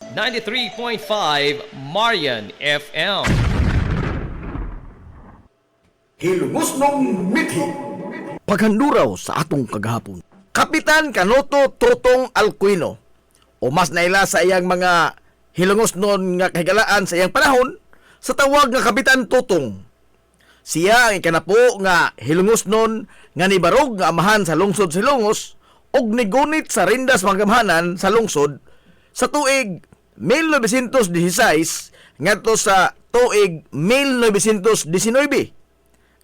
93.5 Marian FM. Hilumos nung mithi. Paghanduraw sa atong kagahapon. Kapitan Canoto Totong Alcuino, o mas naila sa iyang mga hilungos noon nga kahigalaan sa iyang panahon, sa tawag nga Kapitan Totong. Siya ang ikanapo nga hilungos noon nga nibarog nga amahan sa lungsod Silongos og nigunit sa rindas manggamhanan sa lungsod sa tuig 1916 ngadto sa tuig 1919.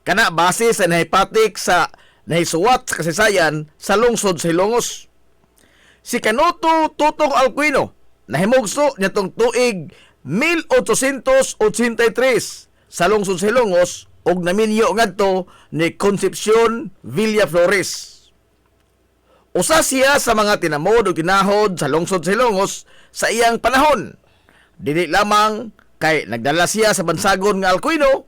Kana base sa nahipatik sa nahisuwat sa kasaysayan sa lungsod sa Hilongos. Si Canoto Totong Alcuino nahimugso nitong tuig 1883 sa lungsod sa Hilongos og naminyo ngadto ni Concepcion Villaflores. Usa siya sa mga tinamod o tinahod sa lungsod sa Hilongos sa iyang panahon. Dili lamang kay nagdala siya sa bansagon nga Alcuino,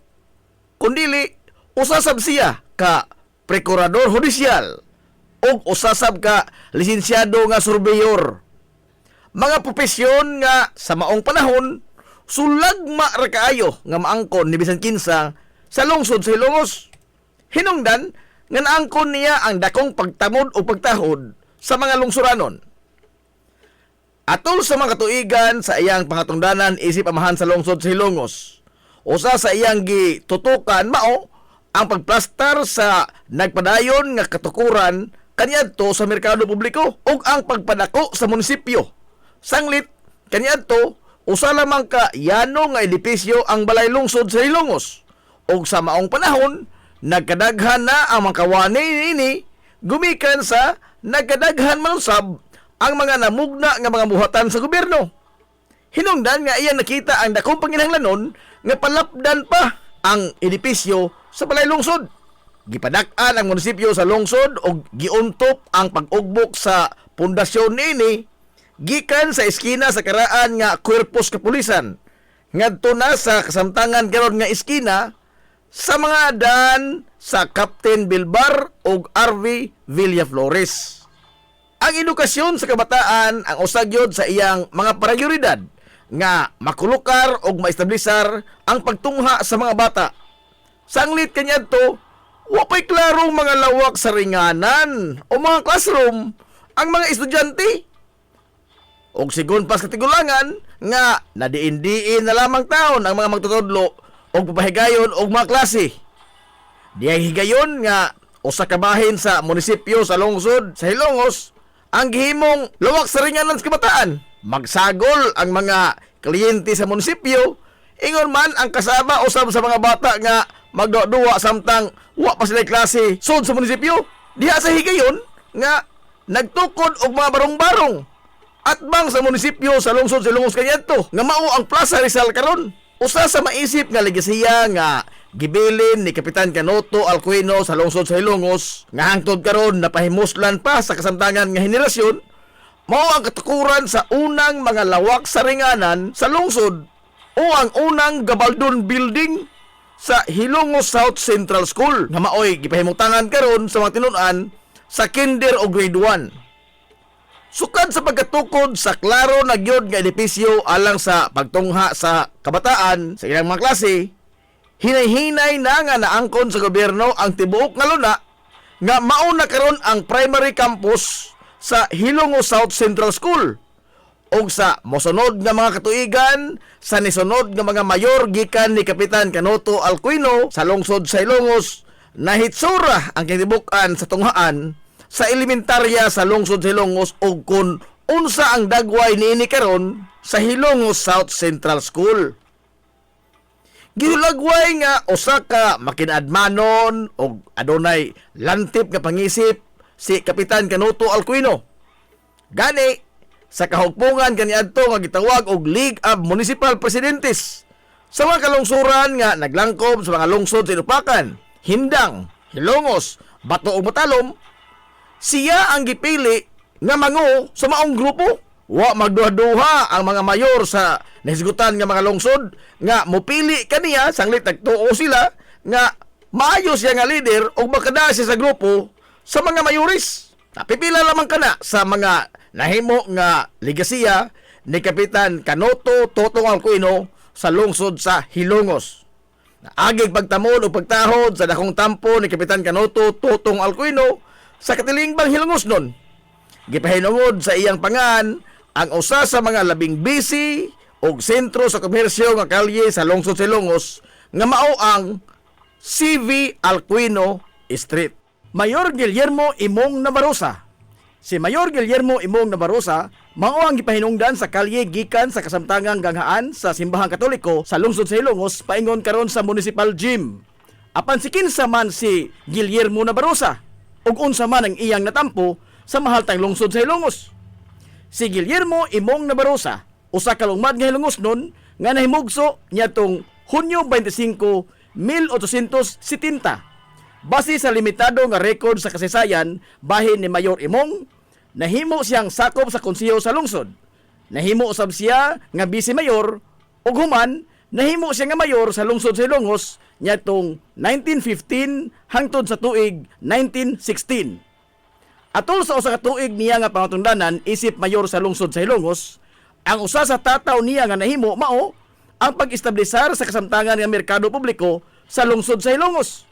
kundili usasab siya ka prokurador hudisyal ug usasab ka lisensyado nga surveyor. Mga propesyon nga sa maong panahon sulagma ra kaayo nga maangkon ni bisan kinsa sa lungsod sa Hilongos. Hinungdan nga naangkon niya ang dakong pagtamod o pagtahod sa mga lungsuranon. Atol sa mga katuigan sa iyang pangatungdanan isip amahan sa lungsod sa Hilongos, usa sa iyang gitutukan mao ang pagplastar sa nagpadayon nga katukuran kaniadto sa merkado publiko ug ang pagpadako sa munisipyo. Sanglit kaniadto usa lamang ka yano nga edipisyo ang balay lungsod sa Hilongos ug sa maong panahon nagkadaghan na ang mga kawani ini gumikan sa nagkadaghan man usab ang mga namugna nga mga buhatan sa gobyerno. Hinungdan nga iyan nakita ang dakong panginahanglanon nga palapdan pa ang edipisyo sa balay lungsod. Gipadak-an ang munisipyo sa lungsod o giuntop ang pag-ugbok sa pundasyon nini gikan sa eskina sa karaan nga Kuerpos Kapulisan ngadto na sa kasamtangan karon nga eskina sa mga daan sa Captain Bilbar o RV Villaflores. Ang edukasyon sa kabataan ang usagyod sa iyang mga prioridad nga makulukar o maestablisar ang pagtungha sa mga bata. Sanglit kaniadto, wapay klarong mga lawak sa ringanan o mga classroom ang mga estudyante. Og sigon pas katigulangan nga nadiin-diin na lamang taon ang mga magtutudlo og papahigayon og mga klase. Diyay higayon nga usa ka bahin sa munisipyo sa lungsod sa Hilongos ang gihimong lawak sa ringanan sa kabataan. Magsagol ang mga kliyente sa munisipyo, ingon man ang kasama usab sa mga bata nga magduwa samtang wa pa sila klase sud sa munisipyo. Diha sa higayon nga nagtukod og mga barong-barong atbang sa munisipyo sa lungsod sa Hilongos kaniadto nga mao ang Plaza Rizal karon. Usa sa maisip nga legasiya nga gibilin ni Kapitan Canoto Alcuino sa lungsod sa Hilongos nga hangtod karon napahimuslan pa sa kasamtangan nga henerasyon mao ang katukuran sa unang mga lawak sa ringanan sa lungsod o ang unang gabaldon building sa Hilongos South Central School nga maoy gipahimutangan karon sa mga tinun-an sa kinder o grade 1. Sukad sa pagkatukod sa klaro na gyud nga edipisyo alang sa pagtungha sa kabataan sa ilang mga klase, hinay-hinay na nga naangkon sa gobyerno ang tibuok nga luna nga mao na karon ang primary campus sa Hilongos South Central School. Og sa mosunod nga mga katuigan sa nisunod nga mga mayor gikan ni Kapitan Canoto Alcuino sa lungsod sa Hilongos, nahitsura ang kitibukan sa tunghaan sa elementarya sa lungsod sa Hilongos og kun unsa ang dagway niini karon sa Hilongos South Central School. Gihulagway nga usa ka makinadmanon og adunay lantip nga pangisip si Kapitan Canoto Alcuino. Gani sa kahugpungan kaniadto nga gitawag og League of Municipal Presidentes sa mga kalungsuran nga naglangkob sa mga lungsod sa Inupakan, Hindang, Hilongos, Bato ug Matalom, siya ang gipili nga mangu sa maong grupo. Wa magduha-duha ang mga mayor sa nahisgutan nga mga lungsod nga mopili kaniya sanglit nagtuo sila nga maayo siya nga leader o makada siya sa grupo sa mga mayoris. Napipila lamang kana sa mga nahimo nga legasiya ni Kapitan Kanoto Totong Alcuino sa lungsod sa Hilongos. Agig pagtamod o pagtahod sa dakong tampo ni Kapitan Kanoto Totong Alcuino sa katilingbang Hilongos nun. Gipahinungod sa iyang pangan ang usa sa mga labing busy o sentro sa komersyo nga kalye sa lungsod sa Hilongos nga mao ang CV Alcuino Street. Mayor Guillermo Imong Navarroza. Si Mayor Guillermo Imong Navarroza mao ang gipahinungdan sa kalye gikan sa kasamtangang ganghaan sa Simbahang Katoliko sa lungsod sa Hilongos paingon karon sa municipal gym. Apan si kinsa man si Guillermo Navarroza ug unsa man ang iyang natampo sa mahaltang lungsod sa Hilongos. Si Guillermo Imong Navarroza usa ka lungmad nga Hilongosnon nga nahimugso niadtong Hunyo 25, 1870. Base sa limitado nga record sa kasaysayan bahin ni Mayor Imong, nahimo siyang sakop sa konseho sa lungsod. Nahimo usab siya nga vice mayor ug human nahimo siya nga mayor sa lungsod sa Hilongos niadtong 1915 hangtod sa tuig 1916. Atol sa usa ka tuig niya nga pangatungdanan isip mayor sa lungsod sa Hilongos, ang usa sa tataw niya nga nahimo mao ang pag-establisar sa kasamtangan nga merkado publiko sa lungsod sa Hilongos.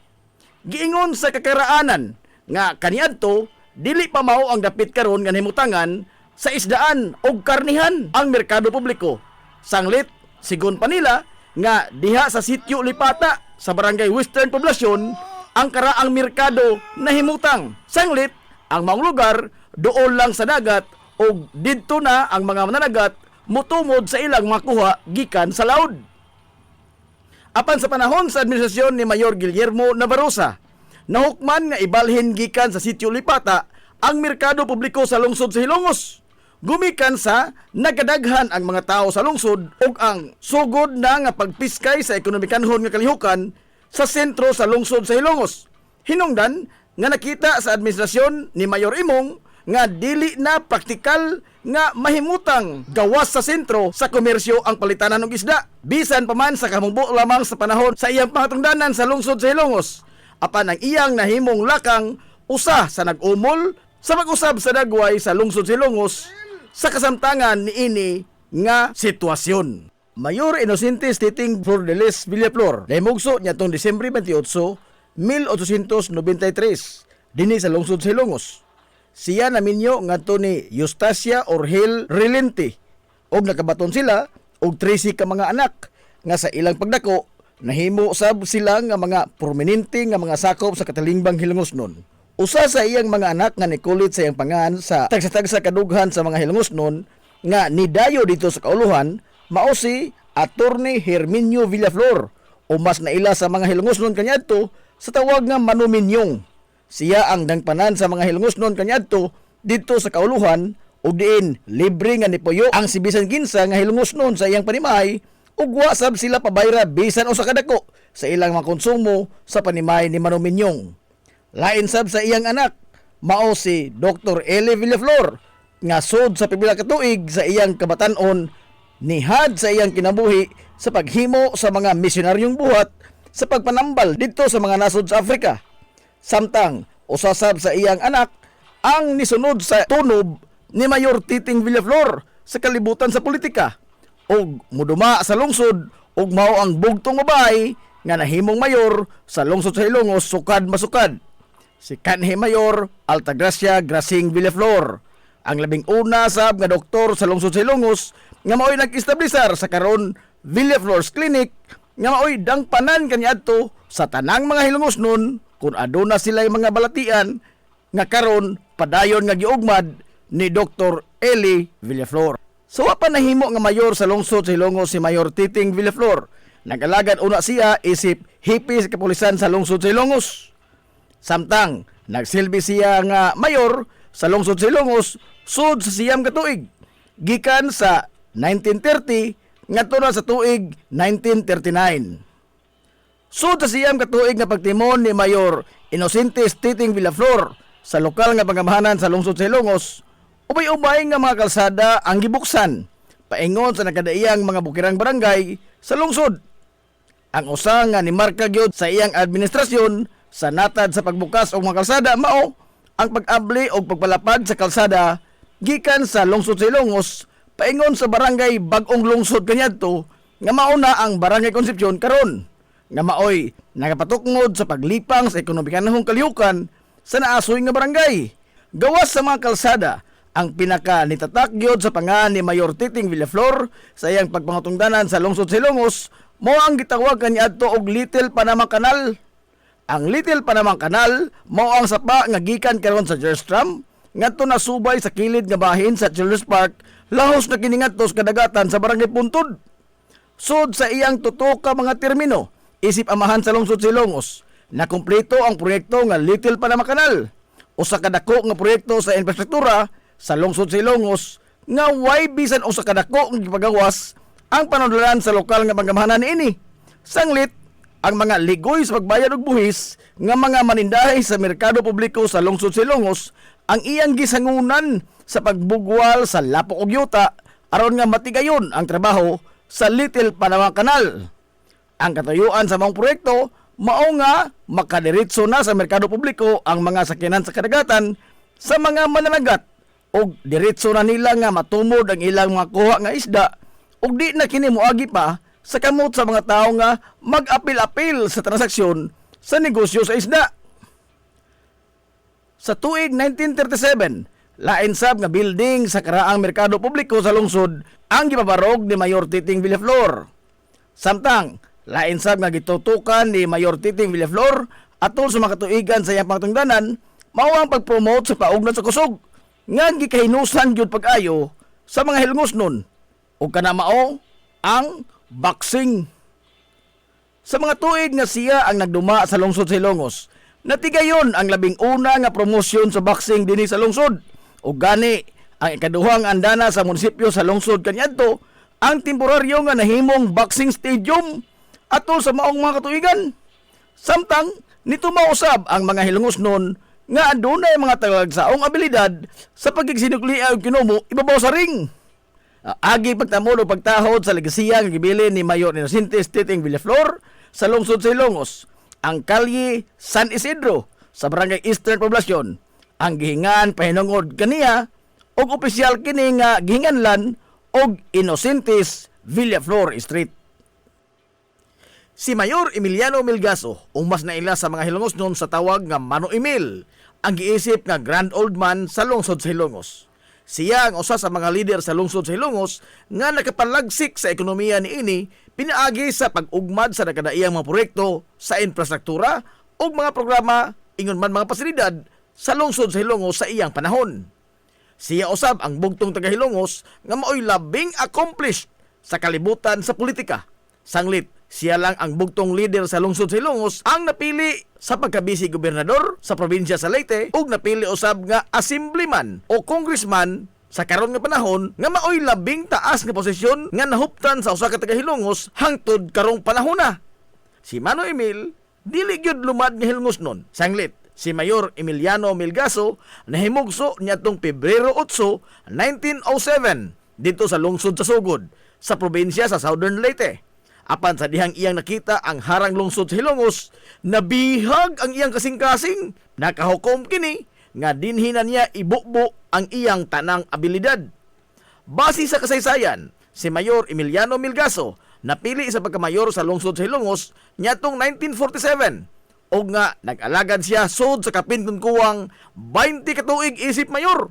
Giingon sa kakaraanan nga kaniadto dili pa mao ang dapit karon nga nahimutangan sa isdaan o karnihan ang merkado publiko. Sanglit sigon pa nila nga diha sa sitio Lipata sa barangay Western Poblasyon ang karaang merkado nahimutang. Sanglit ang maong lugar doon lang sa dagat o didto na ang mga mananagat mutumod sa ilang makuha gikan sa laod. Apan sa panahon sa administrasyon ni Mayor Guillermo Navarroza, nahukman nga ibalhin gikan sa sitio Lipata ang merkado publiko sa lungsod sa Hilongos. Gumikan sa nagadaghan ang mga tao sa lungsod ug ang sugod na nga pagpiskay sa ekonomikanhon nga kalihukan sa sentro sa lungsod sa Hilongos. Hinungdan nga nakita sa administrasyon ni Mayor Imong nga dili na praktikal nga mahimutang gawas sa sentro sa komersyo ang palitanan ng isda. Bisan pa man sa kamungbo lamang sa panahon sa iyang pangatungdanan sa lungsod sa Hilongos. Apan ang iyang nahimong lakang usa sa nag-umol sa pag-usab sa dagway sa lungsod sa Hilongos sa kasamtangan niini nga sitwasyon. Mayor Inosentes Titing Flordelis Villaflor nahimugso niadtong Disyembre 28, 1893 dinhi sa lungsod sa Hilongos. Siya naminyo ngadto ni Eustacia Orhel Relente og nakabaton sila og 13 ka mga anak nga sa ilang pagdako nahimo sab sila nga mga prominente nga mga sakop sa katalingbang Hilongosnon. Usa sa iyang mga anak nga nikulit sa iyang pangan sa tagsa-tagsa kadughan sa mga Hilongosnon nga nidayo dito sa kauluhan mao si Attorney Herminio Villaflor o mas naila sa mga Hilongosnon kaniadto sa tawag nga Manuminyong. Siya ang dangpanan sa mga Hilongosnon kaniadto dito sa kauluhan ug diin libre nga nipuyo ang si bisan kinsa nga Hilongosnon sa iyang panimahay ug wa sab sila pabayra bisan usa ka dako sa ilang mga konsumo sa panimahay ni Manuminyong. Lain sab sa iyang anak mao si Dr. Eli Villaflor nga sud sa pipila ka tuig sa iyang kabatan-on nihad sa iyang kinabuhi sa paghimo sa mga misyonaryong buhat sa pagpanambal dito sa mga nasod sa Afrika. Samtang usasab sa iyang anak ang nisunod sa tunob ni Mayor Titing Villaflor sa kalibutan sa politika ug muduma sa lungsod ug mao ang bugtong babae nga nahimong mayor sa lungsod sa Hilongos sukad masukad. Si kanhi Mayor Altagracia Grasing Villaflor, ang labing una sab nga doktor sa lungsod sa Hilongos nga mao'y nag-establisar sa karon Villaflor's Clinic nga mao'y dangpanan kaniadto sa tanang mga Hilongosnon kung aduna sila yung mga balatian nga karon padayon nga giugmad ni Dr. Eli Villaflor. So pa nahimo nga mayor sa lungsod sa Hilongos si Mayor Titing Villaflor. Nag-alagad una siya isip hipi sa kapulisan sa lungsod sa Hilongos. Samtang nagsilbi siya nga mayor sa lungsod sa Hilongos sud sa siyam ka tuig gikan sa 1930 ngadto na sa tuig 1939. Sud sa siyam ka tuig nga pagtimon ni Mayor Inosentes Titing Villaflor sa lokal nga pangamahanan sa lungsod sa Hilongos, ubay-ubay nga mga kalsada ang gibuksan paingon sa nakadaiyang mga bukirang barangay sa lungsod. Ang usa nga ni marka gyud sa iyang administrasyon sa natad sa pagbukas og mga kalsada mao ang pag-abli og pagpalapad sa kalsada gikan sa lungsod sa Hilongos paingon sa barangay Bag-ong Lungsod kaniadto nga mauna ang Barangay Concepcion karon nga maoy nagapatukngod sa paglipang sa ekonomikanhong kalihukan sa naasoy nga barangay. Gawas sa mga kalsada ang pinaka nitatak gyud sa pangan ni Mayor Titing Villaflor sa iyang pagpangutungdanan sa lungsod Silongos mao ang gitawag kaniadto og Little Panama Canal. Ang Little Panama Canal mao ang sapa nga gikan karon sa Jerstram ngadto nasubay sa kilid nga bahin sa Children's Park lahos na kini ngadto sa kadagatan sa Barangay Puntod. Sud sa iyang tutok ka mga termino isip amahan sa lungsod Silongos na kumpleto ang proyekto nga Little Panama Canal usa ka dako nga proyekto sa infrastruktura sa lungsod Silongos nga way bisan usa ka dako nga gipagawas ang panundalan sa lokal nga pangamahanan niini. Sanglit ang mga ligoy sa pagbayad og buhis nga mga manindahay sa merkado publiko sa lungsod Silongos ang iyang gisangunan sa pagbugwal sa lapok og yuta aron nga matigayon ang trabaho sa Little Panama Canal. Ang katayuan sa mga proyekto mao nga makadiretso na sa merkado publiko ang mga sakyanan sa kadagatan sa mga mananagat og diretso na nila nga matumod ang ilang mga kuha nga isda ug di na kini moagi pa sa kamot sa mga tao nga mag-apil-apil sa transaksyon sa negosyo sa isda. Sa tuig 1937, lain sab nga building sa karaang merkado publiko sa lungsod ang gipabarog ni Mayor Titing Villaflor. Samtang lain sab nga gitutukan ni Mayor Titing Villaflor atol sa mga katuigan sa iyang pangtungdanan mao ang pag-promote sa paugna sa kusog nga gikahinusan gyud pag-ayo sa mga hilngosnon ug kana mao ang boxing. Sa mga tuig nga siya ang nagduma sa lungsod Silongos, natigayon ang labing una nga promosyon sa boxing dinhi sa lungsod ug gani ang ikaduhang andana sa munisipyo sa lungsod kaniadto ang temporaryo nga nahimong boxing stadium atol sa maong mga katuigan. Samtang nito mausab ang mga hilongosnon nga adunay mga talagsaong abilidad sa pagigsinukli og kinumo ibabaw sa ring. Agi pagtamod o pagtahod sa legasiya nga gibilin ni Mayor Inocentes Titing Villaflor sa lungsod Silongos, ang kalye San Isidro sa Barangay Eastern Poblacion ang gihingan pahinungod kaniya og opisyal kini nga gihinganlan og Inocentes Villaflor Street. Si Mayor Emiliano Melgaso, umas na ila sa mga hilongosnon sa tawag nga Mano Emil, ang giisip nga Grand Old Man sa lungsod sa Hilongos. Siya ang usa sa mga lider sa lungsod sa Hilongos nga nakapalagsik sa ekonomiya niini pinaagi sa pag-ugmad sa nakadaiyang mga proyekto sa infrastruktura ug mga programa ingon man mga pasilidad sa lungsod sa Hilongos sa iyang panahon. Siya usab ang bugtong taga Hilongos nga maoy labing accomplished sa kalibutan sa politika. Sanglit siya lang ang bugtong leader sa lungsod sa Hilongos ang napili sa pagkabisi gobernador sa probinsya sa Leyte ug napili usab nga assemblyman o congressman sa karon nga panahon nga maoy labing taas nga posisyon nga nahuptan sa usa ka taga Hilongos hangtod karong panahona. Si Mano Emil dili gyud lumad nga Hilongosnon. Sanglit si Mayor Emiliano Melgaso nahimugso niadtong Pebrero 8, 1907 dito sa lungsod sa Sugod sa probinsya sa Southern Leyte. Apan sa dihang iyang nakita ang harang lungsod sa Hilongos, nabihag ang iyang kasing-kasing. Nakahukom kini nga dinhinan niya ibukbo ang iyang tanang abilidad. Base sa kasaysayan, si Mayor Emiliano Melgaso napili sa pagkamayor sa lungsod sa Hilongos niadtong 1947 o nga nag-alagad siya sud sa kapintong kuwang 20 katuig isip mayor.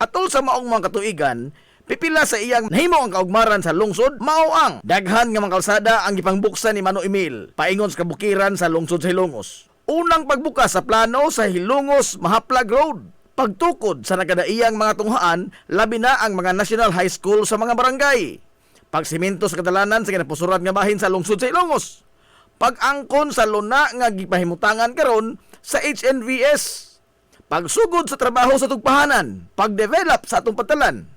Atol sa maong mga katuigan, pipila sa iyang nahimo ang kaugmaran sa lungsod mao ang daghan nga mga kalsada ang gipangbuksan ni Mano Emil paingon sa kabukiran sa lungsod sa Hilongos. Unang pagbukas sa plano sa Hilongos Mahaplag Road, pagtukod sa nakadaiyang mga tunghaan labi na ang mga National High School sa mga barangay, pagsimento sa kadalanan sa kinapusuran nga bahin sa lungsod sa Hilongos, pag-angkon sa luna nga gipahimutangan karon sa HNVS, pagsugod sa trabaho sa tugpahanan, pagdevelop sa atong patalan,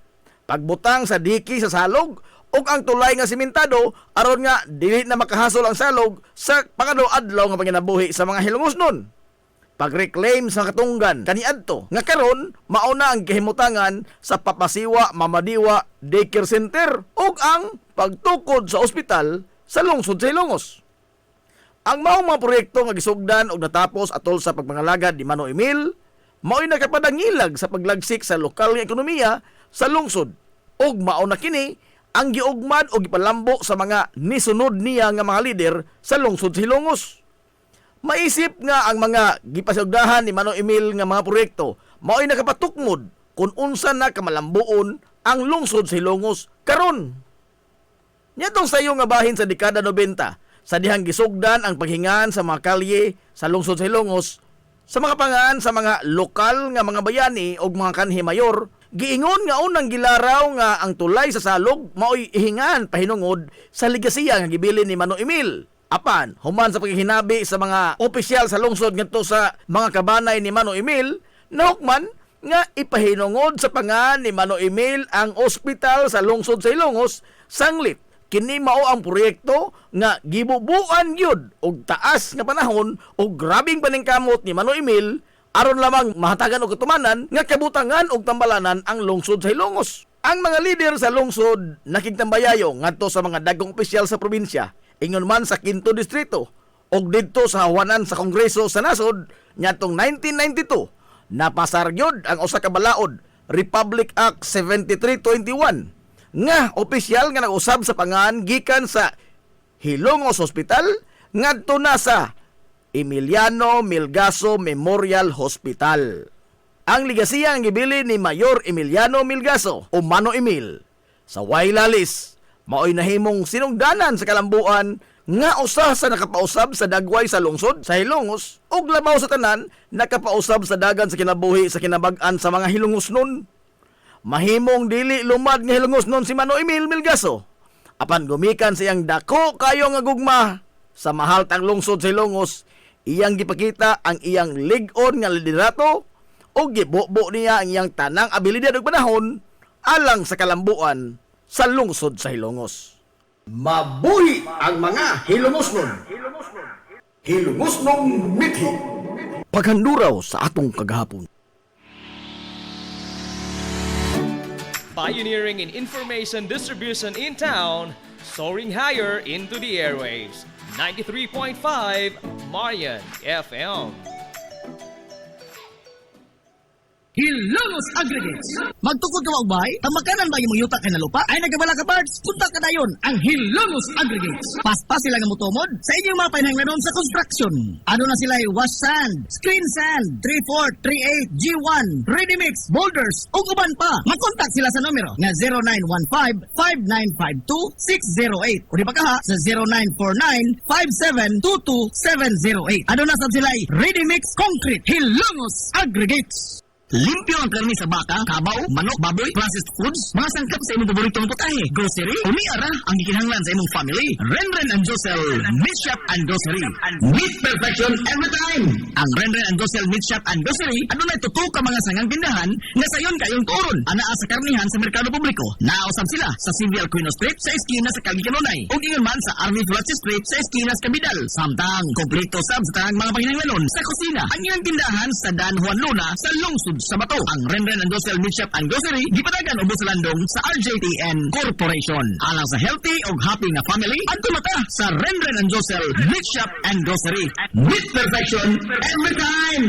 pagbutang sa diki sa salog ug ang tulay nga simentado aron nga dili na makahasol ang salog sa pangado-adlaw nga panginabuhi sa mga Hilongosnon. Pag-reclaim sa katunggan kaniadto nga karon mao na ang kahimutangan sa Papasiwa Mamadiwa Daycare Center ug ang pagtukod sa ospital sa lungsod sa Hilongos. Ang maong mga proyekto nga gisugdan ug natapos atol sa pagpangalagad ni Mano Emil mao'y nakapadangilag sa paglagsik sa lokal nga ekonomiya sa lungsod Og mao na kini ang giugmad o gipalambo sa mga nisunod niya nga mga lider sa lungsod sa Hilongos. Maisip nga ang mga gipasugdahan ni Manong Emil nga mga proyekto mao'y nakapatukmod kung unsa na kamalambuon ang lungsod sa Hilongos karon. Nyatong sayo nga bahin sa dekada 90 sa dihang gisugdan ang paghingan sa mga kalye sa lungsod sa Hilongos sa mga pangaan sa mga lokal nga mga bayani o mga kanhi mayor, giingon nga unang gilaraw nga ang tulay sa salog mao'y ihingan pahinungod sa ligasiya nga gibilin ni Manong Emil. Apan, human sa paghihinabi sa mga opisyal sa lungsod ngadto sa mga kabanay ni Manong Emil, nahukman nga ipahinungod sa pangan ni Manong Emil ang ospital sa lungsod sa Hilongos sanglit kini mao ang proyekto nga gibubuan gyud og taas nga panahon og grabing paningkamot ni Manong Emil aron lamang mahatagan og katumanan nga kabutangan og tambalanan ang lungsod sa Hilongos. Ang mga lider sa lungsod nakigtambayayo ngadto sa mga dagkong opisyal sa probinsya, ingon man sa 5th distrito og didto sa hawanan sa Kongreso sa nasod ngadtong 1992 napasar gyud ang usa ka balaod, Republic Act 7321 nga opisyal nga nag-usab sa pangan gikan sa Hilongos Hospital ngadto na sa Emiliano Milgaso Memorial Hospital. Ang ligasiya ang gibili ni Mayor Emiliano Milgaso o Manong Emil sa Wailalis mao'y nahimong sinungdanan sa kalambuan nga usa sa nakapausab sa dagway sa lungsod sa Hilongos ug labaw sa tanan nakapausab sa dagan sa kinabuhi sa kinabag-an sa mga Hilongos nun. Mahimong dili lumad nga Hilongos nun si Manong Emil Milgaso. Apan gumikan sa iyang dako kayo nga gugma sa mahaltang lungsod sa Hilongos, iyang gipakita ang iyang lig-on nga liderato o gibubo niya ang iyang tanang abilidad ug panahon alang sa kalambuan sa lungsod sa Hilongos. Mabuhi ang mga Hilongosnon. Hilongosnong mithi. Paghanduraw sa atong kagahapon. Pioneering in information distribution in town, soaring higher into the airwaves. 93.5 Marian FM. Hilongos Aggregates. Magtukod ka magbay, tamakanan ba yung yuta kay na lupa? Ay nagabala ka parts, punta ka dayon ang Hilongos Aggregates. Paspas sila nga mutomod sa inyong mga panahanglanon sa construction. Ano na sila ay wash sand, screen sand, 3-4, 3-8, G1, ready mix, boulders, ug uban pa. Mag-contact sila sa numero nga 0915-5952-608 o di pa kaha sa 0949-5722-708. Ano na sab sila ay ready mix concrete Hilongos Aggregates. Limpyo ang karni sa baka, kabaw, manok, baboy, processed foods, mga sangkap sa imong paboritong putahe, grocery, umiara ang gikinahanglan sa imong family. Renren and Josel Meat Shop and Grocery. Meat perfection every time. Ang Renren and Josel Meat Shop and Grocery, ano na tutok ka mga sangang tindahan nga sayon kayong turon. Anaa sa karnihan sa merkado publiko. Nausab sila sa Civil Aquino Street sa eskina sa Kagikanonay. O ingon man sa Army Flats Street sa eskina sa Kabidal. Samtang, kompleto sab sa tanang mga pahinanglanon sa kusina. Ang ilang tindahan sa Dan Juan Luna sa Lungsod sa Bato. Ang Renren and Josel Meat Shop and Grocery gipadagan ubos sa landong sa RJTN Corporation. Alang sa healthy o happy na family at tumata sa Renren and Josel Meat Shop and Grocery. Meat perfection every time.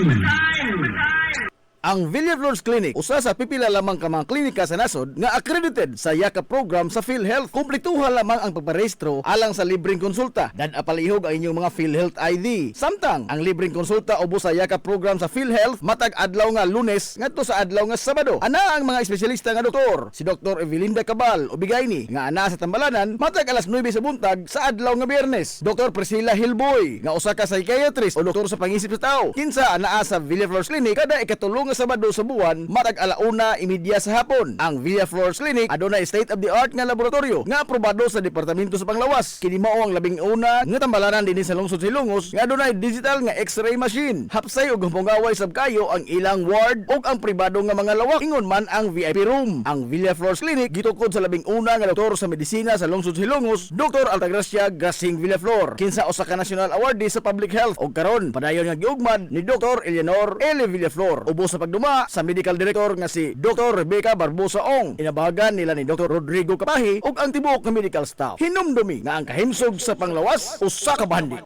Ang Villaflores Clinic, usa sa pipila lamang ka mga klinika sa nasod nga accredited sa YAKA program sa PhilHealth. Kumpletuha lamang ang pagparehistro alang sa libreng konsulta. Palihog ang inyong mga PhilHealth ID. Samtang ang libreng konsulta ubos sa YAKA program sa PhilHealth matag adlaw nga Lunes ngadto sa adlaw nga Sabado. Ana ang mga espesyalista nga doktor, si Dr. Evelinda Cabal Ubigayni nga ana sa Tambalanan matag alas 9 sa buntag sa adlaw nga Biyernes. Dr. Priscilla Hilboy nga usa ka psychiatrist o doktor sa pangisip sa tao. Kinsa anaa sa Villaflores Clinic kada ikatulong Sabado sa buwan matag alauna imidya sa hapon. Ang Villaflores Clinic adunay state-of-the-art nga laboratorio nga aprobado sa Departamento sa Panglawas. Kini mao ang labing una nga tambalanan dinhi sa lungsod sa Hilongos nga adunay digital nga X-ray machine. Hapsay ug humpungaway sab kayo ang ilang ward ug ang pribado nga mga lawak. Ingon man ang VIP room. Ang Villaflores Clinic gitukod sa labing una nga doktor sa medisina sa lungsod sa Hilongos, Dr. Altagracia Gasing Villaflor. Kinsa usa ka national awardee sa public health ug karon padayon nga giugmad ni Dr. Eleanor L. Villaflor. Ubos sa pagduma sa medical director nga si Dr. Rebecca Barbosa Ong. Inabahagan nila ni Dr. Rodrigo Kapahi ug ang tibuok nga medical staff. Hinumdumi nga ang kahimsog sa Panglawas usa ka bahandi.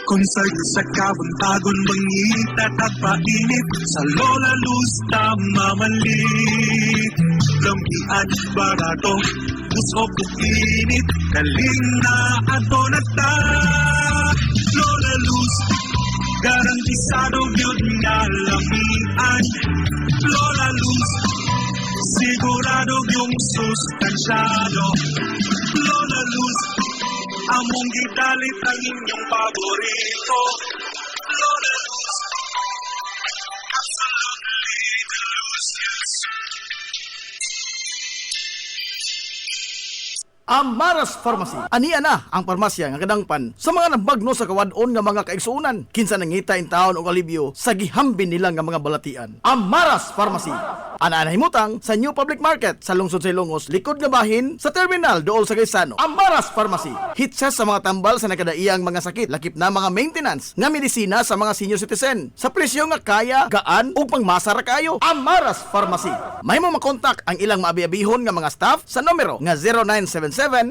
Concert sa kabuntagon mangita tagpainit sa Lola Luz tamamali. Lampian barato usok init kaling na ato na ta. Lola Luz garantisado yun nga lamian. Lola Luz sigurado yung sustansyado. Lola Luz among gidalit ang inyong paborito. Lola Luz absolutely delicious. Amaras Pharmacy. Ania na ang parmasya nga kadangpan sa mga nabagno sa kawadon nga mga kaigsuunan. Kinsa nangita in taon og alibyo sa gihambin nila nga mga balatian. Amaras Pharmacy. Ana himutang sa New Public Market sa lungsod sa Ilongos, likod nga bahin sa terminal dool sa Gaisano. Amaras Pharmacy. Hitsa sa mga tambal sa nakadaiyang mga sakit, lakip na mga maintenance nga medisina sa mga senior citizen. Sa presyo nga kaya, gaan ug pangmasa ra kayo. Amaras Pharmacy. May mo makontak ang ilang maabi-abihon nga mga staff sa numero nga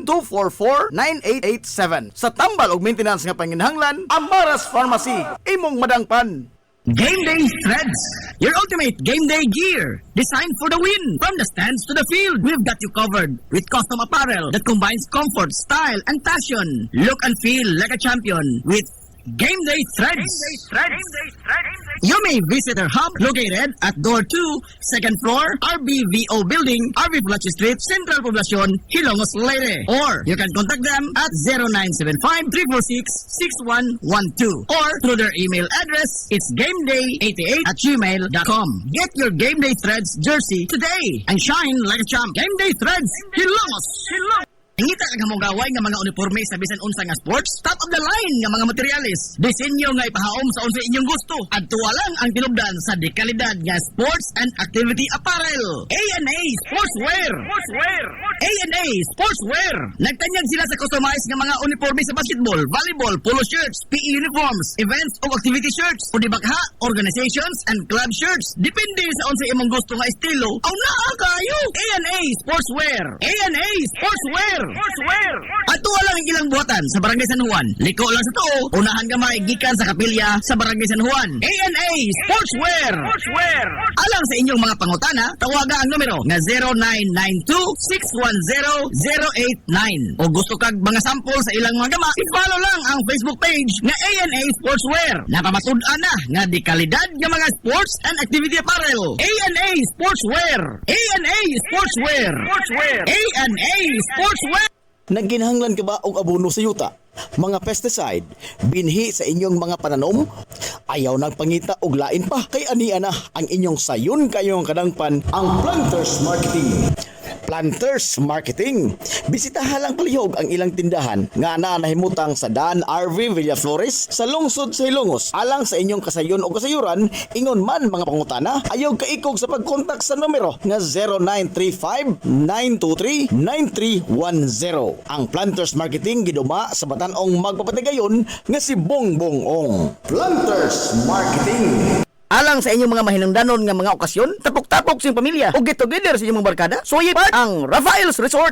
0977-244-9887. Sa tambal ug maintenance nga panginhanglan, Amaras Pharmacy. Imong madangpan. Game Day Threads, your ultimate game day gear, designed for the win. From the stands to the field, we've got you covered with custom apparel that combines comfort, style, and passion. Look and feel like a champion with Game Day Threads. You may visit our hub located at Door 2, second floor, RBVO Building, RV Pulachi Street, Central Poblacion, Hilongos, Leyte. Or you can contact them at 0975-346-6112 or through their email address, it's gameday88@gmail.com. Get your Game Day Threads jersey today and shine like a champ. Game Day Threads, Hilongos. Ingita ka mong gaway nga mga uniforme sa bisan unsa nga sports, top of the line nga mga materialis. Disenyo nga ipahaom sa unsa inyong gusto. Adtuwa lang ang tinubdan sa dekalidad nga sports and activity apparel. A&A Sportswear. A&A Sportswear. Nagtanyag sila sa customized nga mga uniforme sa basketball, volleyball, polo shirts, PE uniforms, events o activity shirts, o di bakha, organizations and club shirts. Depende sa unsa imong gusto nga estilo. Aw naa kayo. A&A Sportswear. A&A Sportswear. Ato lang ang ilang buhatan sa Barangay San Juan. Liko lang sa tuo, unahan gamay gikan sa kapilya sa Barangay San Juan. A&A Sportswear. Alang sa inyong mga pangutana, tawaga ang numero nga 0992-610-089. O gusto kag mga sample sa ilang mga gama, i-follow lang ang Facebook page nga A&A Sportswear. Napamatud-an na nga di kalidad nga mga sports and activity apparel. A&A Sportswear. A&A Sportswear. A&A Sportswear. Nagginhanglan ka ba og abono sa yuta? Mga pesticide, binhi sa inyong mga pananom? Ayaw nagpangita og lain pa. Kay ania na ang inyong sayon kayong kadangpan ang Planters Marketing. Planters Marketing. Bisitahan lang palihog ang ilang tindahan nga nahimutang sa Daan RV Villaflores sa lungsod sa Ilongos. Alang sa inyong kasayon o kasayuran, ingon man mga pangutana, ayaw kaikog sa pagkontak sa numero nga 0935-923-9310. Ang Planters Marketing giduma sa batanong magpapatigayon nga si Bongbong Ong. Planters Marketing. Alang sa inyong mga mahinungdanon nga mga okasyon, tapok-tapok sa inyong pamilya o get together sa inyong mga barkada, suway part ang Rafael's Resort.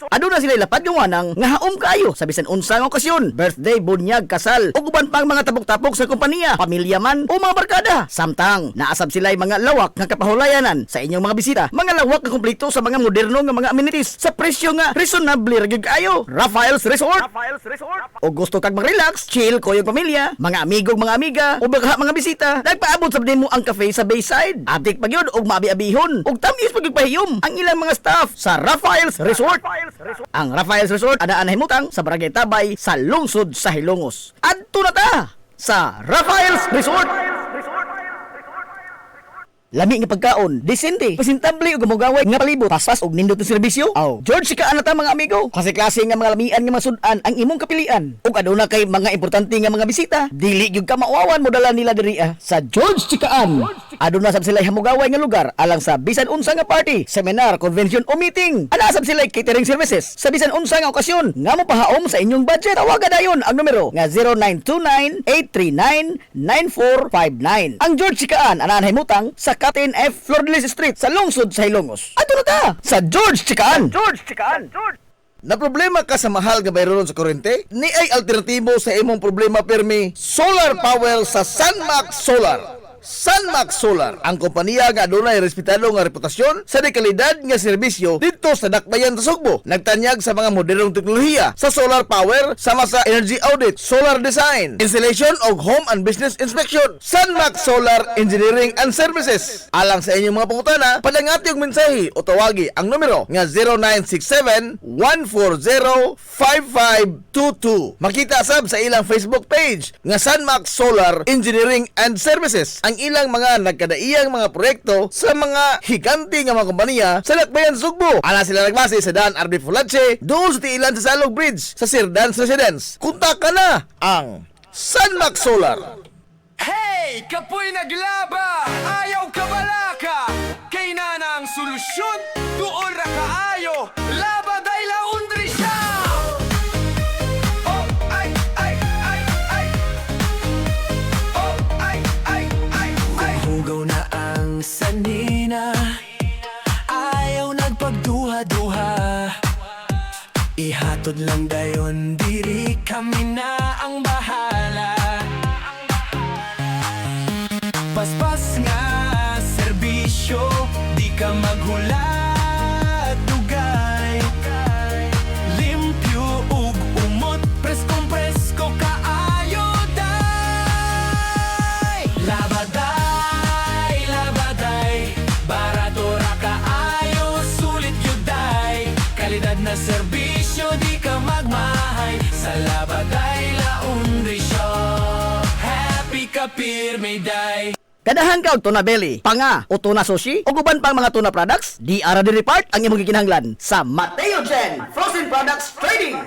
Aduna sila lapad gawanang nga haom kayo sa bisan unsa nga okasyon, birthday, bunyag, kasal, o uban pang mga tapok-tapok sa kompanya, pamilya man o mga barkada. Samtang naasab sila mga lawak nga kapahulayanan sa inyong mga bisita, mga lawak nga kumpleto sa mga moderno nga mga amenities sa presyo nga reasonable ra gyud kayo. Rafael's Resort. O gusto kag mag-relax, chill ko yung pamilya, mga amigong mga amiga o baka mga bisita, nagpaabot sa mo ang cafe sa Bayside. Atik pa yun og maabi-abihon ug tamis pagpahiyom ang ilang mga staff sa Rafael's Resort. Ang Rafael's Resort adaan himutang sa Barangay Tabay sa lungsod sa Hilongos. Adto na ta sa Rafael's Resort. Lami nga pagkaon, disente, presentable ug gamugaway nga palibot, paspas ug nindot nga serbisyo. Aw, George ka ana ta mga amigo. Klase-klase nga mga lamian nga mga sudan ang imong kapilian. Ug aduna kay mga importante nga mga bisita, dili gyud ka maawawan mo dala nila diri sa George Chikaan. Aduna sab sila hamugaway nga lugar alang sa bisan unsa nga party, seminar, convention o meeting. Ana sab sila catering services sa bisan unsa nga okasyon nga mo pahaom sa inyong budget. Tawagan dayon ang numero nga 0929-839-9459. Ang George Chikaan ana himutang sa Captain F. Flordelis Street sa lungsod sa Hilongos. Ato na ta sa George Chikaan. Na problema ka sa mahal nga bayron sa kuryente? Ni ay alternatibo sa imong problema permi, solar power sa Sunmax Solar. Sunmax Solar, ang kompanya nga adunay respetado nga reputasyon sa dekalidad nga serbisyo dito sa Dakbayan sa Sugbo. Nagtanyag sa mga modernong teknolohiya sa solar power sama sa energy audit, solar design, installation og home and business inspection. Sunmax Solar Engineering and Services. Alang sa inyong mga pangutana, padangati og mensahe o tawagi ang numero nga 0967-140-5522. Makita sab sa ilang Facebook page nga Sunmax Solar Engineering and Services ang ilang mga nagkadaiyang mga proyekto sa mga higanti nga mga kompanya sa Dakbayan Sugbo. Ana sila nagbase sa Dan RB Fulache, doon sa tiilan sa Salog Bridge sa Sirdans Residence. Kunta ka na ang Sunmax Solar. Hey! Kapoy naglaba! Ayaw ka balaka! Kay na ang solusyon! Tuol ra kaayo! Laba day laundry siya! Oh, ay, ay, ay, ay! Oh, ay, ay, ay, ay! Hugaw na ang sanina Ayaw nagpagduha-duha Ihatod lang dayon diri kami na ang bahala Paspas nga serbisyo, di ka maghulat dugay Limpyo ug umot, preskong-presko kaayo day Labaday, barato ra kaayo, sulit yuday Kalidad na serbisyo, di ka magmahay Sa Labaday Laundry Shop Happy ka pirmi day Kadahan ka og tuna belly, panga o tuna sushi o guban pang mga tuna products, di ara diri part ang imong gikinahanglan sa Mateo Gen Frozen Products Trading.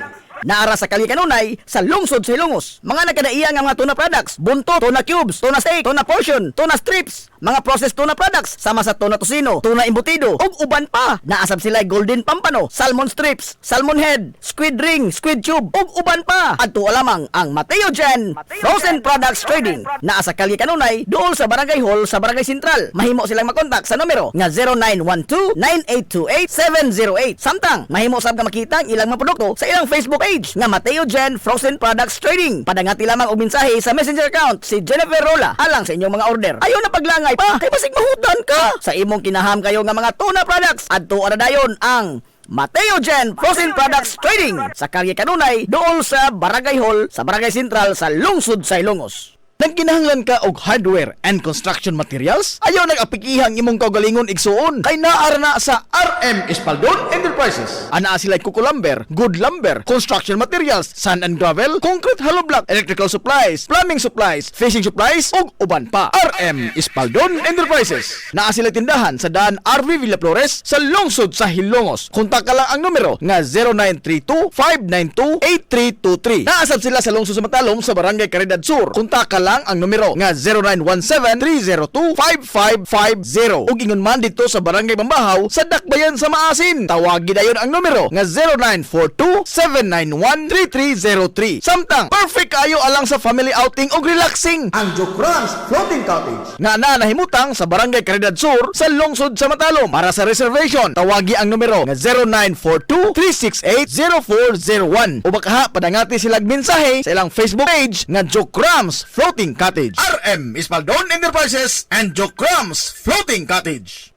Naara sa Kali Kanunay sa lungsod sa Ilongos. Mga nagkadaiya nga mga tuna products, buntot, tuna cubes, tuna steak, tuna portion, tuna strips, mga processed tuna products sama sa tuna tocino, tuna embutido ug uban pa. Naasab sila golden pampano, salmon strips, salmon head, squid ring, squid tube ug uban pa. Adto lamang ang Mateo Gen Frozen Products Trading. Naa sa Kali Kanunay, duol sa Barangay Hall sa Barangay Sentral. Mahimo silang makontak sa numero nga 0912-9828-708. Samtang mahimo sab nga makita ang ilang mga produkto sa ilang Facebook page nga Mateo Gen Frozen Products Trading. Padangati lamang og mensahe sa messenger account si Jennifer Rola alang sa inyong mga order. Ayaw na paglangay pa, kay basig mahutan ka. Sa imong kinaham kayo nga mga tuna products, adto ara dayon ang Mateo Gen Frozen Products Trading sa Karye Kanunay, dool sa Barangay Hall sa Barangay Sentral sa lungsod sa Ilongos. Nagkinahanglan ka og hardware and construction materials? Ayaw nag-apikihang imong kaugalingon igsuon kay naara na sa RM Espaldon Enterprises. Ana sila kukulumber, good lumber, construction materials, sand and gravel, concrete hollow block, electrical supplies, plumbing supplies, fishing supplies ug uban pa. RM Espaldon Enterprises. Naa sila tindahan sa daan RV Villa Flores sa lungsod sa Hilongos. Kontak ka lang ang numero nga 0932-592-8323. Naasab sila sa lungsod sa Matalom sa Barangay Caridad Sur. Kontak ka lang ang numero nga 0917-302-5550 ug ingon man dito sa Barangay Bambahaw sa Dakbayan sa Maasin. Tawagi dayon ang numero nga 0942-791-3303. Samtang perfect kayo alang sa family outing ug relaxing ang Jokrans Floating Cottage nga nahimutang sa Barangay Caridad Sur sa lungsod sa Matalom. Para sa reservation, tawagi ang numero nga 0942-368-0401 o baka padangati silang mensahe sa ilang Facebook page nga Jokrans Floating Cottage. RM Espaldon Enterprises and Jokrams Floating Cottage.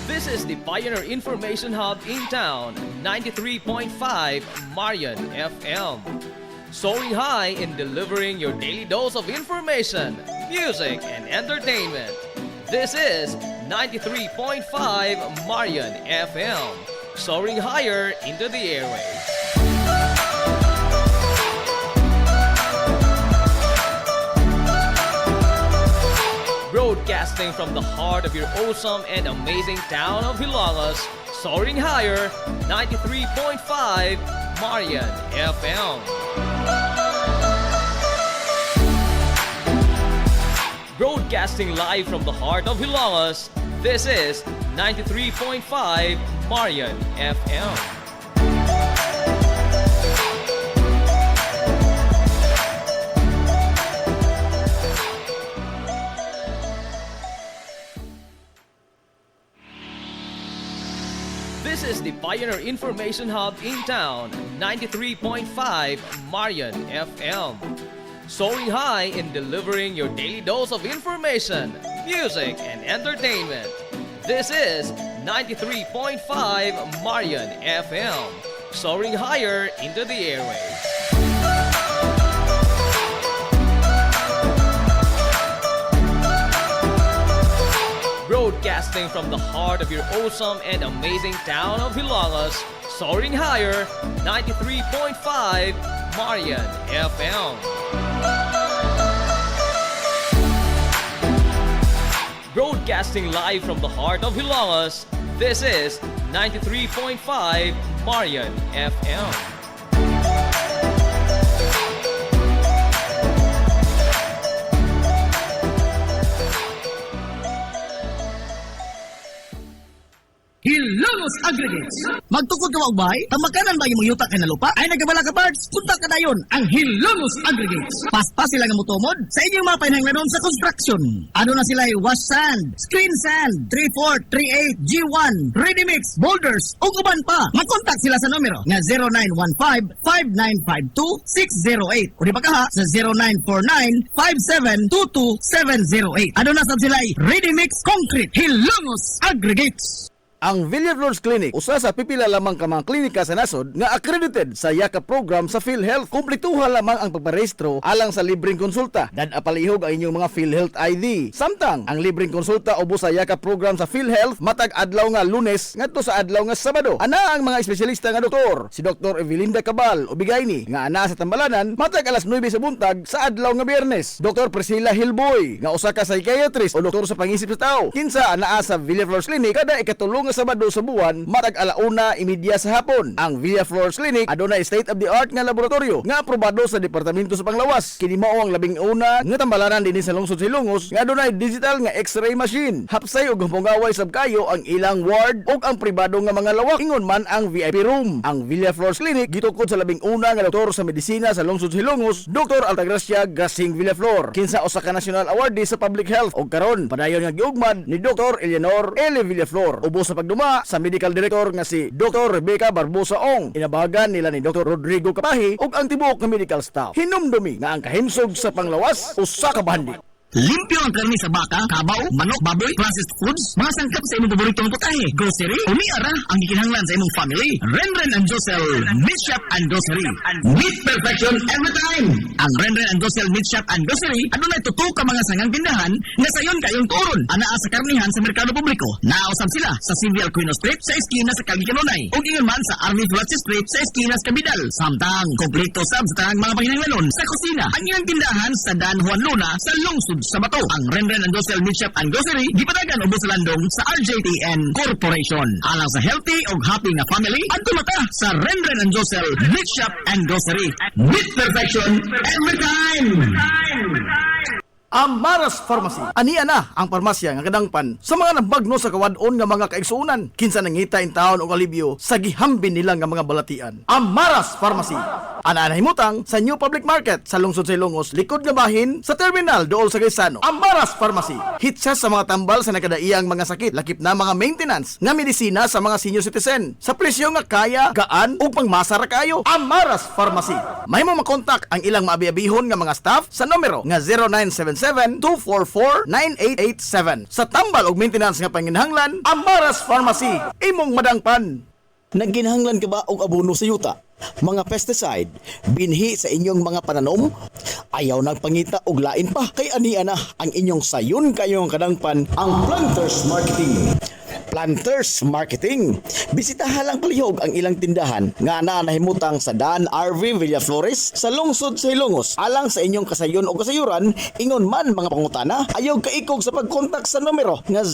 This is the Pioneer Information Hub in town, 93.5 Marian FM. Soaring high in delivering your daily dose of information, music, and entertainment. This is 93.5 Marian FM. Soaring higher into the airwaves. Broadcasting from the heart of your awesome and amazing town of Hilangas, soaring higher, 93.5 Marian FM. Broadcasting live from the heart of Hilangas, this is 93.5 Marian FM. This is the Pioneer Information Hub in town, 93.5 Marian FM. Soaring high in delivering your daily dose of information, music, and entertainment. This is 93.5 Marian FM. Soaring higher into the airwaves. Broadcasting from the heart of your awesome and amazing town of Hilangas, soaring higher, 93.5 Marian FM. Broadcasting live from the heart of Hilangas, this is 93.5 Marian FM. Hilongos Aggregates. Magtukod ka ba? Tamakanan ba yung yuta kay na lupa? Ay nagkabala ka parts? Punta ka dayon ang Hilongos Aggregates. Paspas sila nga motomod sa inyong mga pinanglanon sa construction. Ano na sila wash sand, screen sand, 3-4, 3-8, G1, ready mix, boulders, ug uban pa. Mag-contact sila sa numero nga 0915-5952-608 o di pa kaha sa 0949-5722-708. Ano na sab sila ready mix concrete Hilongos Aggregates. Ang Villaflores Clinic, usa sa pipila lamang ka mga klinika sa nasod nga accredited sa YAKA program sa PhilHealth. Kumpletuha lamang ang pagparehistro alang sa libreng konsulta. Dan apalihog ang inyong mga PhilHealth ID. Samtang ang libreng konsulta ubos sa YAKA program sa PhilHealth matag adlaw nga Lunes ngadto sa adlaw nga Sabado. Ana ang mga espesyalista nga doktor, si Dr. Evelinda Cabal Ubigayni nga ana sa Tambalanan matag alas 9 sa buntag sa adlaw nga Biyernes. Dr. Priscilla Hilboy nga usa ka psychiatrist o doktor sa pangisip sa tao. Kinsa anaa sa Villaflores Clinic kada ikatulong nga Sabado sa buwan matag 1:30 sa hapon. Ang Villaflores Clinic adunay state of the art nga laboratorio nga aprobado sa Departamento sa Panglawas. Kini mao ang labing una nga tambalanan dinhi sa lungsod Hilongos nga adunay digital nga X-ray machine. Hapsay ug humpungaway sab kayo ang ilang ward ug ang pribado nga mga lawak. Ingon man ang VIP room. Ang Villaflores Clinic gitukod sa labing una nga doktor sa medisina sa lungsod Hilongos, Dr. Altagracia Gasing Villaflor. Kinsa usa ka national awardee sa public health ug karon padayon nga giugmad ni Dr. Eleanor L. Villaflor. Ubos sa pagduma sa medical director nga si Dr. Rebecca Barbosa Ong. Inabagan nila ni Dr. Rodrigo Kapahi ug ang tibuok nga medical staff. Hinumdumi nga ang kahimsog sa Panglawas usa ka bandi. Limpyo ang karni sa baka, kabaw, manok, baboy, processed foods, mga sangkap sa imong paboritong putahe, grocery, umiara ang gikinahanglan sa imong family. Renren and Josel Meat Shop and Grocery. Meat perfection every time. Ang Renren and Josel Meat Shop and Grocery adunay tutok ka mga sangang tindahan nga sayon kayong turon. Anaa sa karnihan sa merkado publiko. Nausab sila sa Civil Aquino Street sa eskina sa Calvicanonay. Ug ingon man sa Army Flats Street sa eskina sa Cabidal. Samtang kompleto sab sa tanang mga panginahanglanon sa kusina. Ang iyang tindahan sa Dan Juan Luna sa lungsod sa Bato. Ang Renren and Josel Meat Shop and Grocery gipadagan ubos sa landong sa RJTN Corporation. Alang sa healthy ug happy nga family, adto mata sa Renren and Josel Meat Shop and Grocery. Meat perfection every time. Amaras Pharmacy. Ania na ang parmasya nga kadangpan sa mga nabagno sa kawadon nga mga kaigsuonan. Kinsa nangita in taon og alibyo sa gihambin nila nga mga balatian. Amaras Pharmacy. Ana himutang sa New Public Market sa lungsod sa Ilongos, likod nga bahin sa terminal dool sa Gaisano. Amaras Pharmacy. Hit siya sa mga tambal sa nakadaiyang mga sakit, lakip na mga maintenance nga medisina sa mga senior citizen. Sa presyo nga kaya, gaan ug pangmasa ra kayo. Amaras Pharmacy. Mahimo makontak ang ilang maabi-abihon nga mga staff sa numero nga 0977-244-9887. Sa tambal ug maintenance nga panginahanglan, Amaras Pharmacy. Imong madangpan. Nagginahanglan ka ba og abono sa yuta? Mga pesticide, binhi sa inyong mga pananom? Ayaw nagpangita og lain pa kay ania na ang inyong sayon kayong kadangpan ang Planters Marketing. Planters Marketing. Bisitahan lang palihog ang ilang tindahan nga nahimutang sa Dan RV Villaflores sa lungsod sa Hilongos. Alang sa inyong kasayon o kasayuran, ingon man mga pangutana, ayaw kaikog sa pagkontak sa numero nga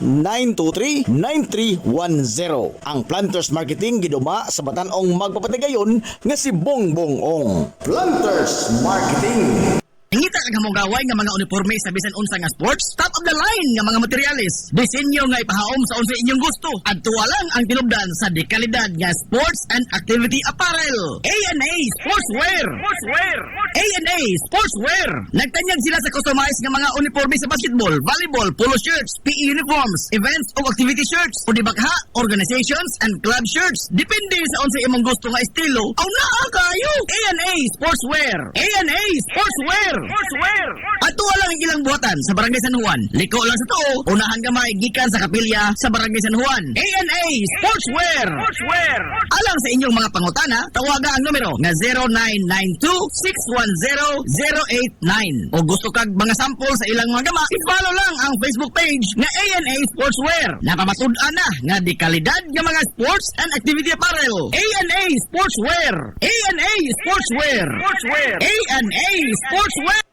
0935-923-9310. Ang Planters Marketing giduma sa Batanong magpapatigayon nga si Bongbong Ong. Planters Marketing. Ngita ang hamong gaway nga mga uniforme sa bisan unsa nga sports? Top of the line nga mga materyales. Disenyo nga ipahaom sa unsa inyong gusto. Adtuwa lang ang tinubdan sa dekalidad nga sports and activity apparel. A&A Sportswear. A&A Sportswear. Nagtanyag sila sa customized nga mga uniforme sa basketball, volleyball, polo shirts, PE uniforms, events o activity shirts, o dibakha, organizations and club shirts. Depende sa unsa imong gusto nga estilo. Aw naa kayo. A&A Sportswear. A&A Sportswear. Adtuwa lang ang ilang buhatan sa Barangay San Juan. Liko lang sa tuo, unahan gamay gikan sa kapilya sa Barangay San Juan. A&A Sportswear. Alang sa inyong mga pangutana, tawaga ang numero nga 0992-610-089. O gusto kag mga sample sa ilang mga gama, i-follow lang ang Facebook page nga A&A Sportswear. Napamatud-an na nga di kalidad nga mga sports and activity apparel. A&A Sportswear. A&A Sportswear. A&A Sportswear.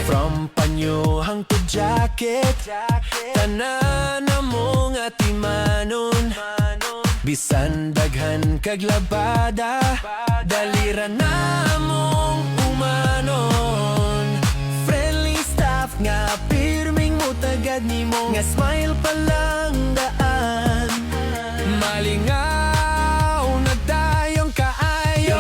From panyo hangtod jacket, tanan na mong atimanon. Bisan daghan kag labada, dalira na mong umanon. Friendly staff nga pirming mo tagad ni mo, nga smile pa lang daan. Malingaw na tayong kaayo.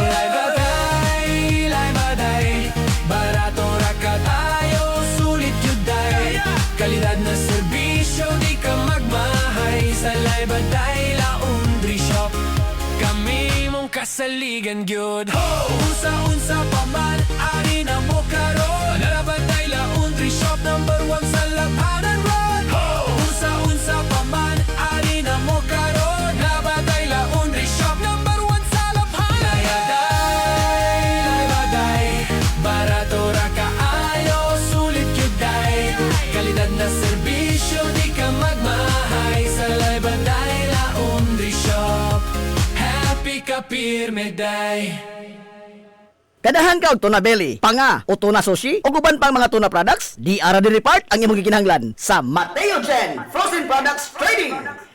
Lay baday, barato ra ka tayo, sulit yuday. Kalidad na serbisyo, di ka magmahay. Sa lay baday, laundry shop, kami mong kasaligan gyud. Unsa pa man, ari na mo karon. Labaday laundry shop, #1 sa Labanan Road. Unsa pa man, ari na mo karon. Labaday laundry shop, #1 sa Labanan. Labaday, barato ra kaayo, sulit yuday. Kalidad na serbisyo, di ka magmahay. Sa Labaday laundry shop, happy ka pirme day. Kadahan ka og tuna belly, panga o tuna sushi o guban pang mga tuna products, di ara diri part ang imong gikinahanglan sa Mateo Gen Frozen Products Trading.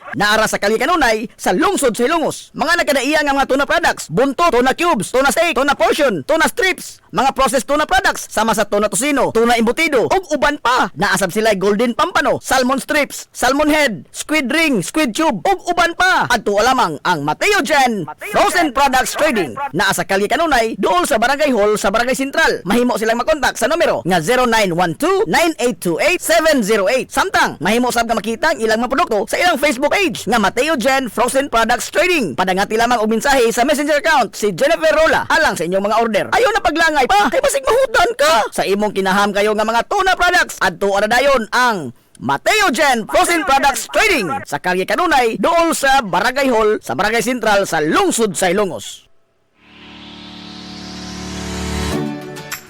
Naara sa Kalikanunay sa lungsod sa Ilongos. Mga nagkadaiya nga mga tuna products, buntot, tuna cubes, tuna steak, tuna portion, tuna strips, mga processed tuna products sama sa tuna tosino, tuna embutido ug uban pa. Naasab sila golden pampano, salmon strips, salmon head, squid ring, squid tube ug uban pa. Adto lamang ang Mateo Gen Frozen Products Trading. Naa sa Kalikanunay, duol sa Barangay Hall sa Barangay Sentral. Mahimo silang makontak sa numero nga 0912-9828-708. Samtang mahimo sab ka makita ang ilang mga produkto sa ilang Facebook page nga Mateo Gen Frozen Products Trading. Padangati lamang og mensahe sa messenger account si Jennifer Rola alang sa inyong mga order. Ayaw na paglangay pa, kay basig mahutan ka sa imong kinaham kayo nga mga tuna products. Adto ara dayon ang Mateo Gen Frozen Products Trading sa Karye Kanunay, dool sa Barangay Hall sa Barangay Sentral sa lungsod sa Ilongos.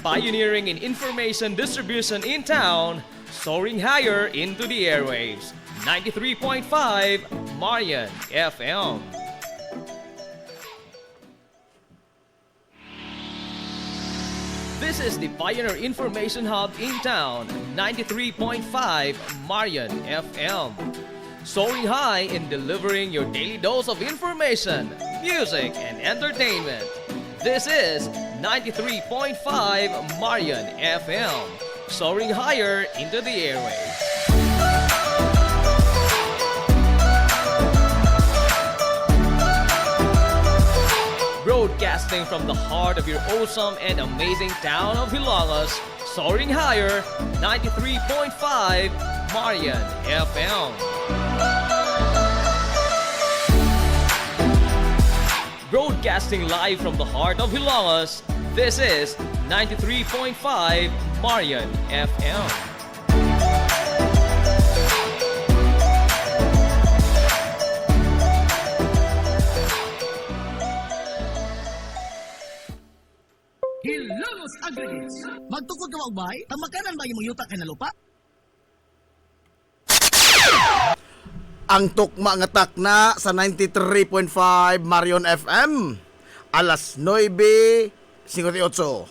Pioneering in information distribution in town, soaring higher into the airwaves. 93.5 Marian FM. This is the Pioneer Information Hub in town, 93.5 Marian FM. Soaring high in delivering your daily dose of information, music, and entertainment. This is 93.5 Marian FM. Soaring higher into the airwaves. Broadcasting from the heart of your awesome and amazing town of Hilangas, soaring higher, 93.5 Marian FM. Broadcasting live from the heart of Hilangas, this is 93.5 Marian FM. Hilongos Aggregates. Magtukod ka ba ubay? Tamakanan ba yung yuta kay na lupa? Ang tukma nga takna sa 93.5 Marion FM. Alas 9:58.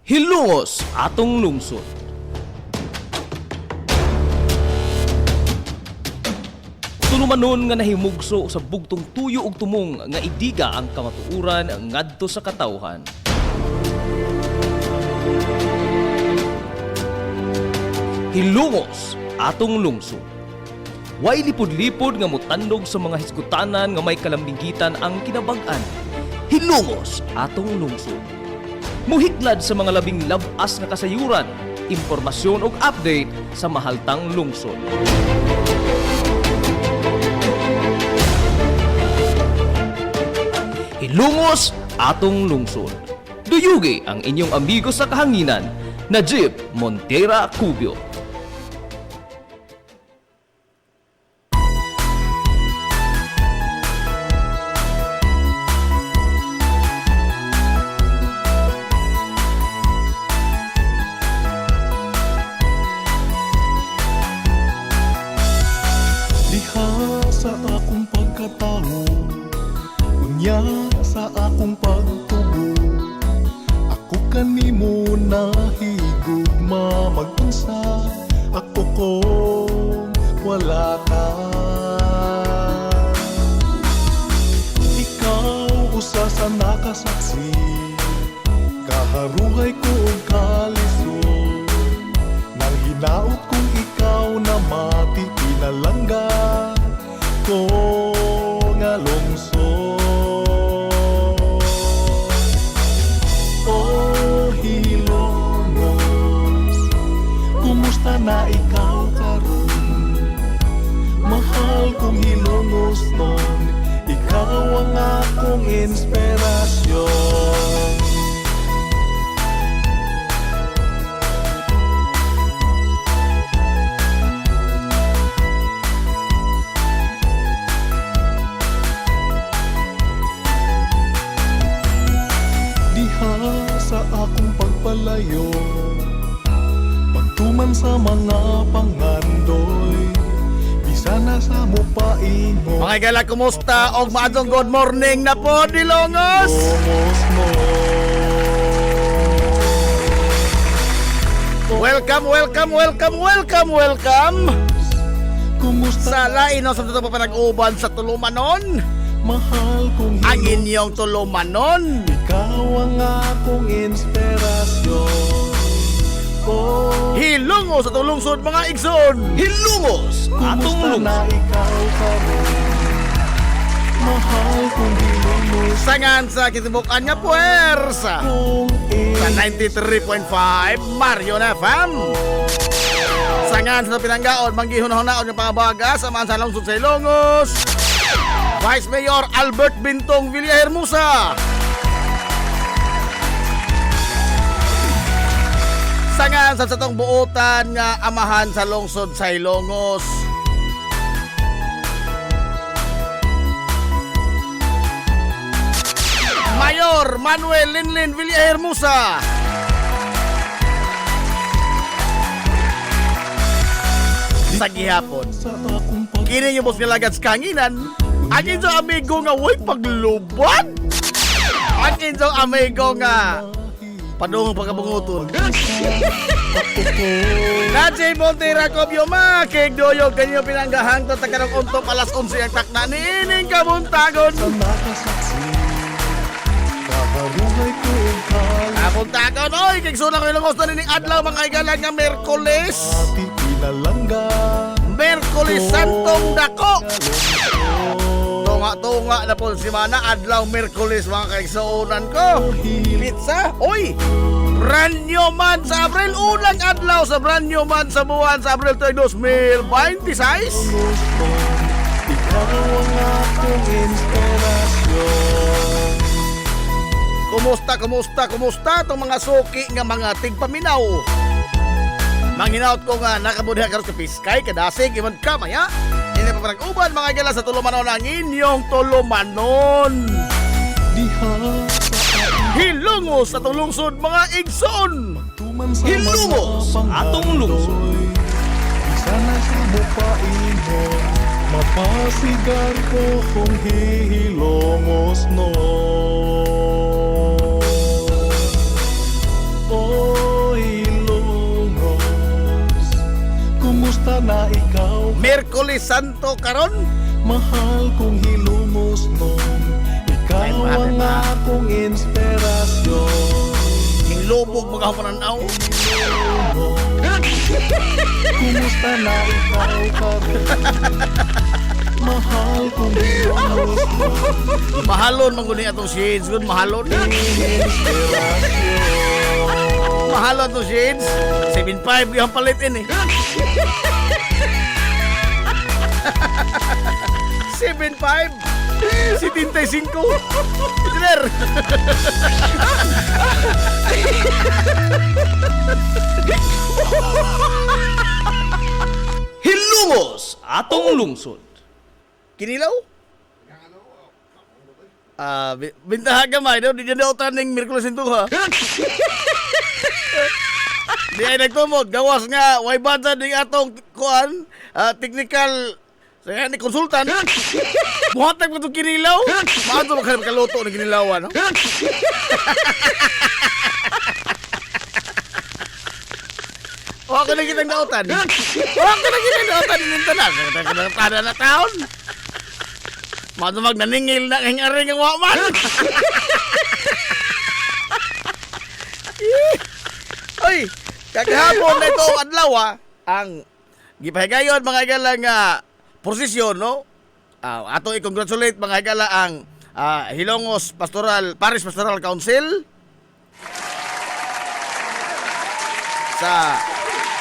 Hilongos atong lungsod. tulumanon nga nahimugso sa bugtong tuyo ug tumong nga idiga ang kamatuuran ngadto sa katawhan. Hilungos atong lungsod. Way lipod-lipod nga mutandog sa mga hisgutanan nga may kalambigitan ang kinabag-an. Hilungos atong lungsod. Muhiklad sa mga labing labas nga kasayuran, impormasyon ug update sa mahaltang lungsod. Hilungos atong lungsod. Duyugi ang inyong amigo sa kahanginan, Najib Montera Cubio. Diha sa akong pagkatao, unya sa akong pagtubo, ako kanimo nahigugma mag-unsa, ako kung wala ka. Ikaw usa sa nakasaksi, kaharuhay ko og kalisod, nang hinaot kong ikaw na mati pinalangga ko nga lungsod. Oh Hilongos, kumusta na ikaw karon? Mahal kong Hilongos nun, ikaw ang akong inspirasyon. Sa akong pagpalayo, pagtuman sa mga pangandoy, bisa na sa mo paingon. Mga igala, kumusta? Og maadtong good morning na po, Dilongos! Lungos mo. Welcome! Sa Kumusta lain o sa totoo pa panag-uban sa Tulumanon, mahal kong ang inyong Tulumanon. ikaw ang akong inspirasyon. Oh, Hilungos atong lungsod, mga igsoon! Hilungos atong kumusta na lungsod! ikaw karon? Mahal kong Hilongos Sangan sa kitibukan nga puwersa kong sa 93.5 Marion FM. Sangan sa pinanggaon, manggihon-honaon yung pangabaga sa mga sa lungsod sa Ilongos. Vice Mayor Albert Bintong Villahermosa. Sangan sa satong buotan nga amahan sa lungsod sa Ilongos. Mayor Manuel Linlin Villahermosa. Sa gihapon, sa akong pag kini yung bos nilagad sa kanginan. Ang inyong amigo nga way pagluban. Ang inyong amigo nga padung pagkabunguton. Najib Montera Cubio, makigdoyog kanyo pinanggahang to tagarong untop alas 11 ang takna ni ining kabuntagon. sa nakasaksi, kaharuhay ko ang kal Kabuntagon, oy, kigsulang ko ilungos na nining adlaw mga igalang nga Merkulis. ati pinalangga. Merkulis Santong Dako. Tunga na po si Mana, adlaw Merkulis mga kaigsuunan ko. Pizza, oy! Brand new man sa Abril, unang adlaw sa brand new man sa buwan sa Abril 2026. Gusto, ikaw ang akong inspirasyon. Kumusta itong mga suki nga mga tigpaminaw? Manginaot ko nga nakabudya karon sa Piskay, kadasig, iman ka, maya. Hindi pa parang-uban mga gala sa Tulumanon ang inyong Tulumanon. Diha Hilungos atong lungsod mga igsoon. tuman sa Hilungos mga atong lungsod. panghandoy, isa na sa mupain mo, mapasigar ko kung hihilongos no. Oh, Hilongos, kumusta na ikaw? Merkulis Santo karon, Mahal kong hilumos nung ikaw ang akong inspirasyon. Hinlubog mga pananaw. Kumusta na ikaw pa rin? Mahal kong hilumos nung Mahalon man guni atong shades, good mahalon. inspirasyon. Mahalon atong shades. 7.5 yung palitin eh. 7.5 75 Engineer. Hilumos atong lungsod. Kinilaw? Bintaha gamay daw, di dyan daw taning Miraculous into ha. Di ay nagtumod, gawas nga, way budget ng atong kuan, technical, saya ni konsultan. Buhatag mo itong kinilaw. Maato makaluto ng kinilawan, no? Huwag ka na kitang dautan. Huwag ka na kitang dautan. Ninta na. Tada na taon. Matumag naningil na hingaring ang waman. Oy, kakahapon na ito ang adlaw ang gipahigayon mga igala nga prosesyon, no? Ato i-congratulate mga igala ang Hilongos Parish Pastoral Council sa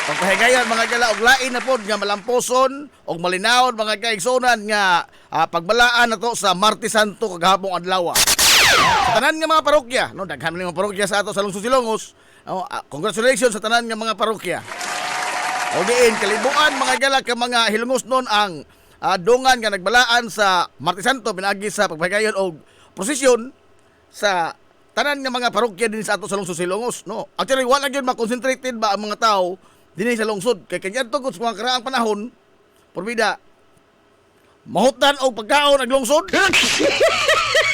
pagpahigayon mga igala og lain na pod nga malamposon og malinawon mga kaigsunan nga pagbalaan nato sa Martes Santo kagahapong adlaw. Sa tanan nga mga parokya, no, daghan mga parokya sa ato sa lungsod Silongos. Congratulations sa tanan nga mga parokya. O diin kalibuan mga igala ka mga Hilongos non ang dungan nga nagbalaan sa Martes Santo pinagi sa pagpahigayon og prosesyon sa tanan nga mga parokya din sa ato sa lungsod Silongos, no. Actually wala gyud ma-concentrated ba ang mga tao dinhi sa lungsod kay kanyanto gud sa mga karaang panahon porbida mahutan og pagkaon ag lungsod.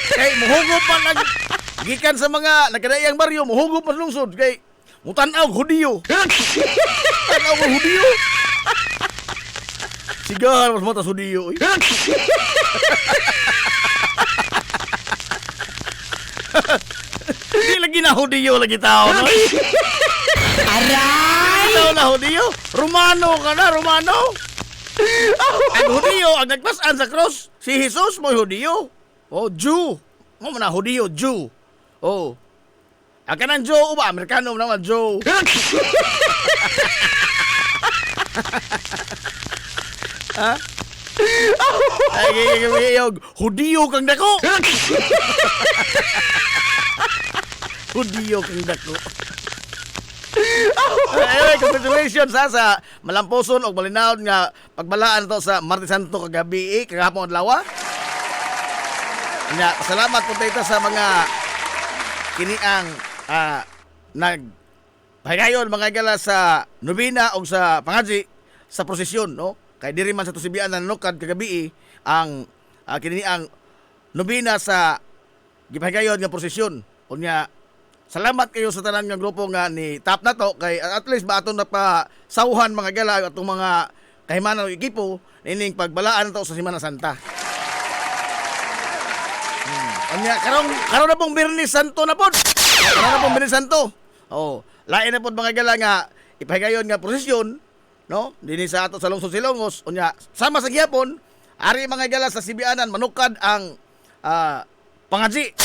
Kay muhugop pa gikan sa mga nagkadaiyang baryo muhugop pa sa lungsod kay mutan-aw hudiyo. Tan-aw hudiyo. Sigar mas mata hudiyo. Di lagi na hudiyo lagi tao, no? Aray! Tao na hudiyo? Romano ka na, Romano? Ang hudiyo, ang nagpasan sa cross, si Jesus mo hudiyo. Oh, Jew. Mo na hudiyo, Jew. Oh. Ang kanang Jew, ba? Amerikano naman, Jew. Ha? Ay, hudiyo kang dako. Hudiyo kang dako. Anyway, congratulations sa malamposon o malinawon nga pagbalaan to sa Martes Santo kagabi kagahapon adlaw. Salamat po tayo sa mga kiniang nagpahigayon mga igala sa nobina o sa pangadji sa prosesyon, no? Kay diri man sa tusibian na nanukad kagabi ang kiniang nobina sa gipahigayon nga prosesyon. Unya salamat kayo sa tanan nga grupo nga ni Tap na to kay at least ba aton napasawhan mga gala atong mga kahimanan og ekipo ining pagbalaan to sa Semana Santa. Anya karon na pong Birnis Santo na pod. Karon na pong Birnis Santo. Oh, lain na pod mga gala nga ipahigayon nga prosesyon, no? Dinhi sa ato sa lungsod Silongos. Unya sama sa gihapon ari mga gala sa Sibianan manukad ang pangadji.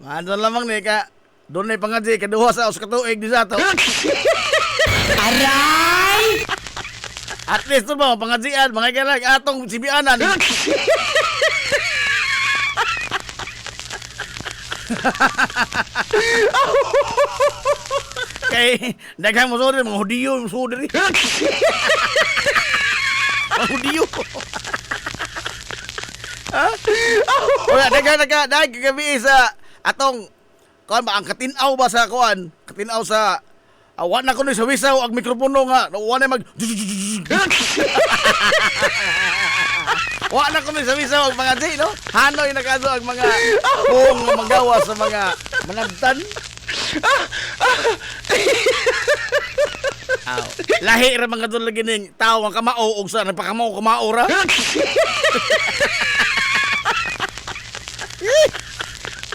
Ano lamang ni ka doon na pangadji kaduha sa katuig di sa ato. Aray! At least ito ba pangadjian mga galag atong Sibianan. Kay daghang mo sorry mga hudiyo mo sorry. Mga hudiyo. Wala daghang gabi sa atong kuan ba ang katinaw ba sa kuan? Katinaw sa wa na kuno sa wisaw ang mikropono nga wa na mag wa na kuno sa wisaw ang mga di no? Hanoy na kaso ang mga buong nga magawa sa mga manabtan. Aw. Lahi ra mga dun lagi ning tao ang kamao og sa nagpakamao ra.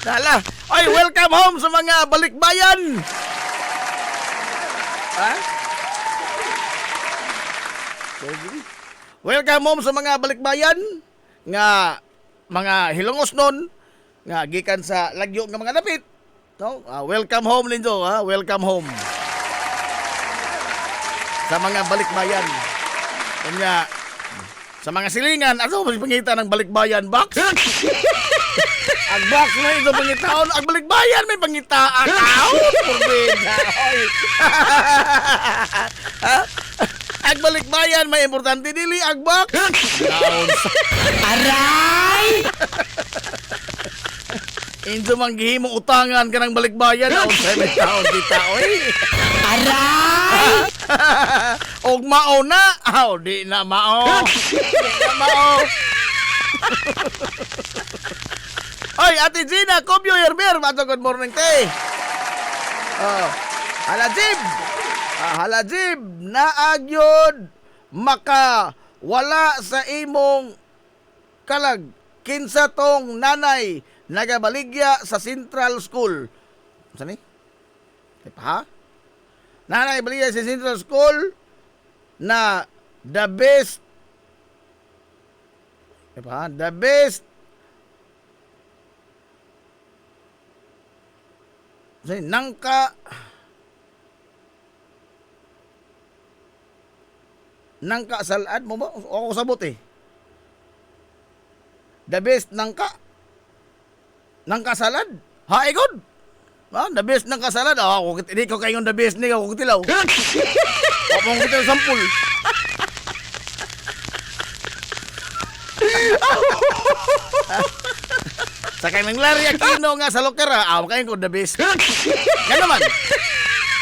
Dala. Oy, welcome home sa mga balikbayan. Ha? Welcome home sa mga balikbayan nga mga hilongos nun nga gikan sa lagyo nga mga dapit. No? Welcome home ninyo, ha? Welcome home. Sa mga balikbayan. Kanya sa mga silingan, ano mas pangita ng balikbayan box? Ang box na ito pangitaon, ang balikbayan may pangitaan. Aw, purbida. Oy. Ang balikbayan may importante dili ang box. Aray! Inso man gihimo utangan ka ng balikbayan aon sa may taon kita oy. Aray! Og mao na, aw di na mao. Di na mao. Oy, Ate Gina, Kobyo Herber, mato good morning te. Halajib. Halajib na agyod maka wala sa imong kalag kinsa tong nanay nagabaligya sa Central School. Saan ni? Ha? Nanay baligya sa Central School na the best the best nangka salad mo ba? O ako sabot eh. The best nangka salad? Ha, igod? The best nangka salad? Hindi ko kayo the best ni ako kutilaw. Ako mong kutilaw sampul. Sakay ng Larry Aquino nga sa lokera, kayo ko the best. Yan naman.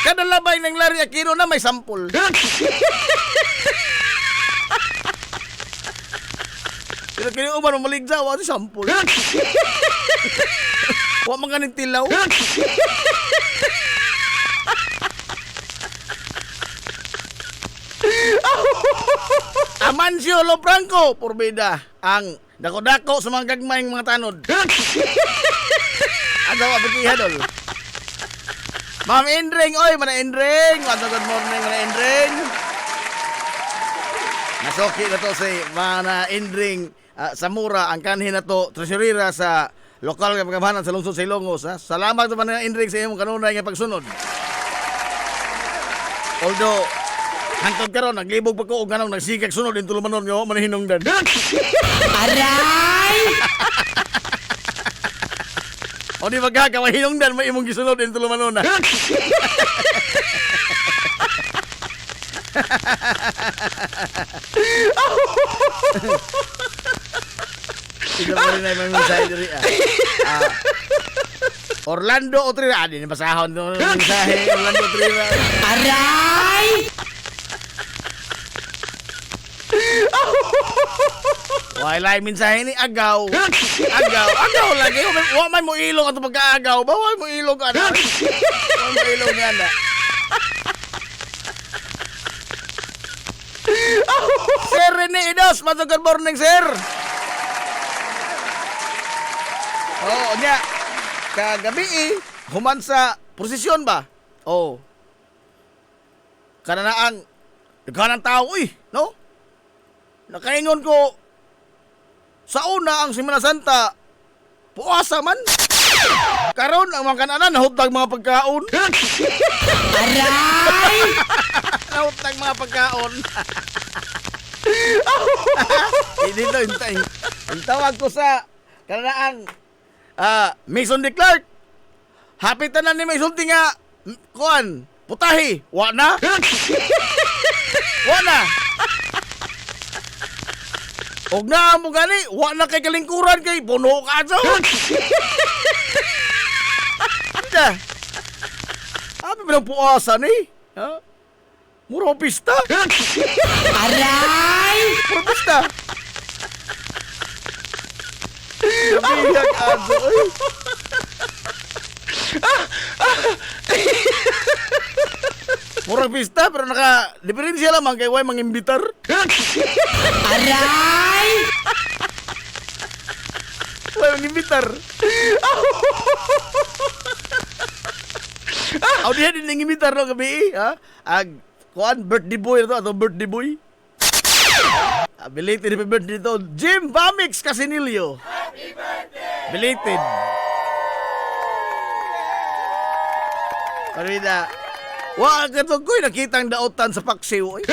Kada labay ng Larry Aquino na may sampul. Pero kaya uman maligja, wala sampul. Wala mga nintilaw. Amancio Lofranco, purbida, ang dako-dako sa mga gagmayng mga tanod. Ano ka, Hadol? Ma'am Indring, oy, mana Indring. Good morning, mana Indring. Nasoki na to si mana Indring Samura, ang kanhin na to, tresurira sa lokal nga pagkabahanan sa lungsod sa Ilongos. Ha? Salamat naman na Indring sa iyong kanunay nga pagsunod. Although, hangtod karon naglibog pa ko og ganong nagsigag sunod in tulumanon nga man hinungdan. Aray! O di magkaka mahinungdan may imong gisunod in tulumanon na. Ikaw pa rin na yung mensahe diri. Orlando Otrira. Di na basahon doon ang mensahe. Orlando Otrira. Aray! Wala mensahe ni agaw. Agaw lagi. Wa man mo ilong ato pagkaagaw. Bawal mo ilong ana. Wa mo ilong ni ana. Sir Rene Idos, good morning, sir. Nya. Kagabi human sa prosesyon ba? Kananaang naghanang tao no? Nakaingon ko sa una ang Semana Santa puasa man. Karon ang mga kananan nahutag mga pagkaon. Aray! Nahutag mga pagkaon. Dito yung tawag ko sa kananaang Mason de Clark. Hapit na ni Mason nga kuan putahi. Wa na. Wa na. Og na mo gani, wa na kay kalingkuran kay puno ka so. Da. Abi ba puasa ni? Ha? Muro pista. Aray! Muro pista. Biyak aso. Murag pista pero naka diferensya lamang kay way mangimbitar. Aray! Way mangimbitar. Aw diha din nangimbitar no gabi ha. Ag kuan birthday boy na to ato birthday boy. Belated happy birthday to Jim Vamix Casinilio. Happy birthday! Belated. Parida. Wa katong ko'y nakitang daotan sa paksiw. Oy.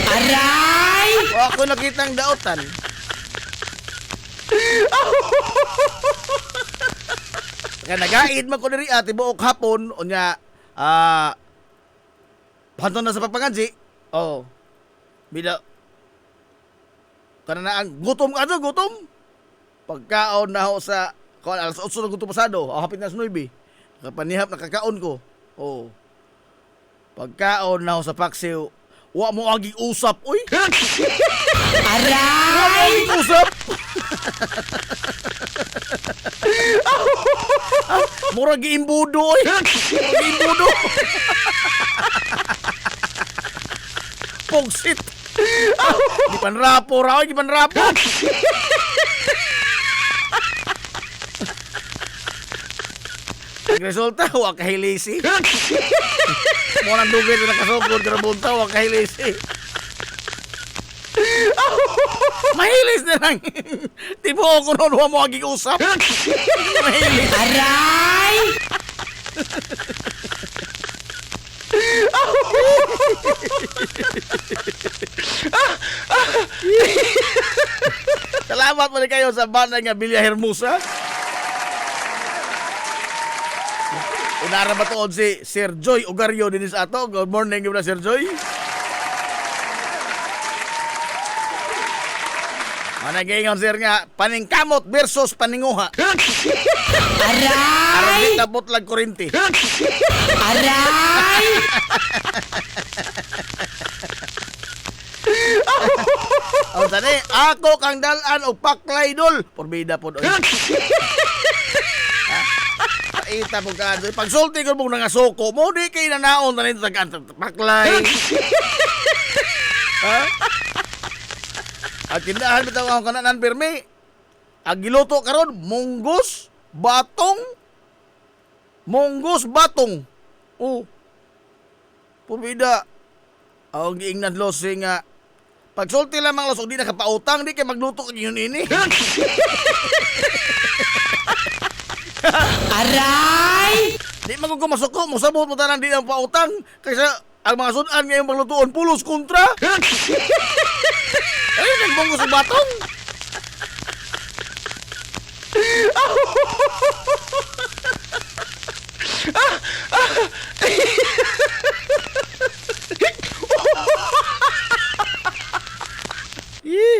Aray! Wa ko nakitang daotan. Kaya nagaid man ko diri ati buok hapon unya panton na sa pagpangansi. Oh. Bida kana na ang gutom ato gutom. Pagkaon na ho sa kuan alas 8 na gutom pasado, hapit na sa 9. Kapanihap nakakaon ko. Oh. Pagkaon na ho sa paksiw, wa mo agi usap oy. Aray! Usap. Mura giimbudo oy. Giimbudo. Pogsit. Di panrapo ra oy, di panrapo. Ang resulta, wa kahilisi. Mo nang dugay na nakasugod ka na bunta, wa kahilisi. Mahilis na lang. Tipo ako noon, wa mo aging usap. Mahilis. Aray! Salamat mo kayo sa banda nga Villa Hermosa. Unara ba toon si Sir Joy Ugario din sa ato. Good morning, gimna Sir Joy. Managayon sir nga, paningkamot versus paninguha. Aray! Aron tapot lag kurinti. Aray! O tani, ako kang dalan o paklay dol. Porbida po doon. Ita po ka. Pagsulti ko mong nangasoko mo, di kayo nanaon na nito paklay. Ha? At tindahan bitaw ako kananan pirmi. Ang giluto karon munggos, batong. Munggos, batong. Oh. Porbida. Ang giingnan losi nga pagsulti lamang lasog di nakapautang di kay magluto kay yun ini. Aray! Di magugumasok ko mo sabot mo tanan di ang pautang kaysa ang mga sudan ngayong maglutuon pulos kontra. Ay nagbunggo sa batong.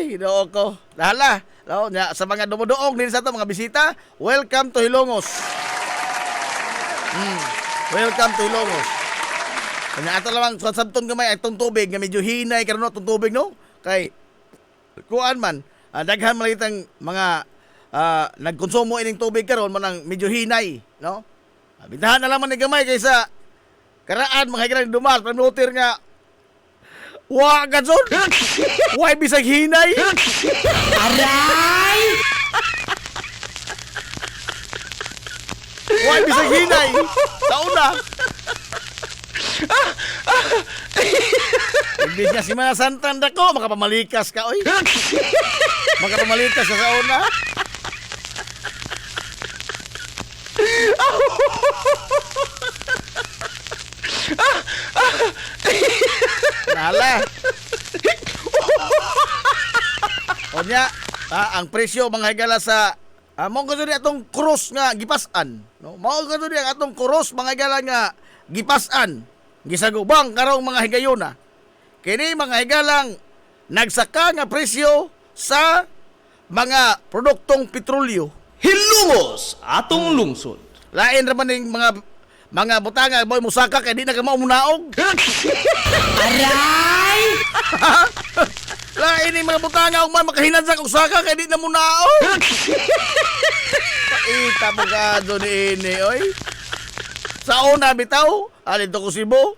Ginoo ko. Lala, sa mga dumudoong din sa to mga bisita, welcome to Hilongos. Welcome to Hilongos. Kanya ato lamang sa sabton gamay atong tubig nga medyo hinay karon atong tubig no. Kay kuan man, daghan man itang mga nagkonsumo ining tubig karon man ang medyo hinay, no? Bitahan na lamang ni gamay kaysa karaan mga higalang dumas panutir nga wa gazon. Wa bisag hinay. Aray! Wa bisag hinay. Sa una. Imbis nga si Mana Santan dako, makapamalikas ka oy. Makapamalikas ka sa una. Nala. Onya, ang presyo mga higala sa mao gani atong cross nga gipasan, no? Mao gani ang atong cross mga higala nga gipasan, gisagubang karong mga higayuna. Kini mga higalang nagsaka nga presyo sa mga produktong petrolyo. Hilungos atong lungsod. Lain ra man ning mga butanga boy musaka kay di na ka mao munaog. Aray! Lain ning mga butanga og man makahinansak og saka kay di na munaog. Paita mo ka do ni ini oy. Sa una bitaw, alito ko Cebu,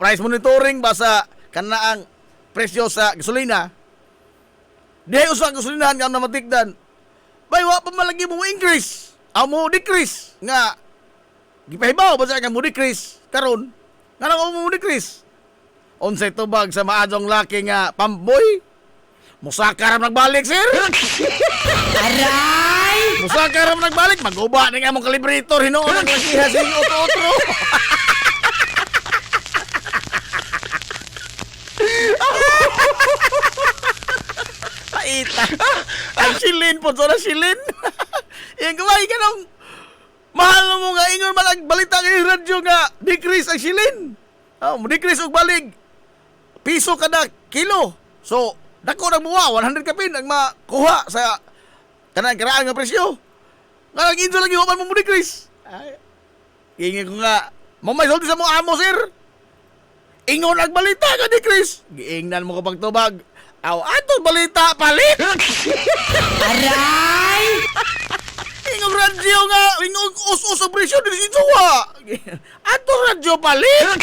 price monitoring ba sa kanaang presyo sa gasolina. Dihay usa ang gasolinahan nga namatikdan. Bay wa pa malagi mo increase. Amo decrease nga gipahibaw ba sa nga mo decrease karon. Nga mo decrease. Unsay tubag sa maadong laki nga pamboy? Musaka ra nagbalik, sir. Aray! Musaka ra nagbalik, maguba na nga mong kalibrator hinuon ang lakiha sa inyo otro. Paita. Ang silin po, so na silin. Yung kumay ka nung mahal mo nga ingon malagbalita ng radyo nga decrease ang silin. Mo decrease og balig. Piso kada kilo. So, dako na buwa, 100 kapin ang makuha sa kanang karaan nga presyo. Nga nag-inso lagi human mo decrease. Ingin ko nga, mamay soldi sa mga amo, sir. Ingon ang balita ka decrease. Giingnan mo ko pagtubag. Aw, ato balita palit. Aray! Ingon radyo nga, ingon us-us ang presyo din isuwa. Ato radyo palit.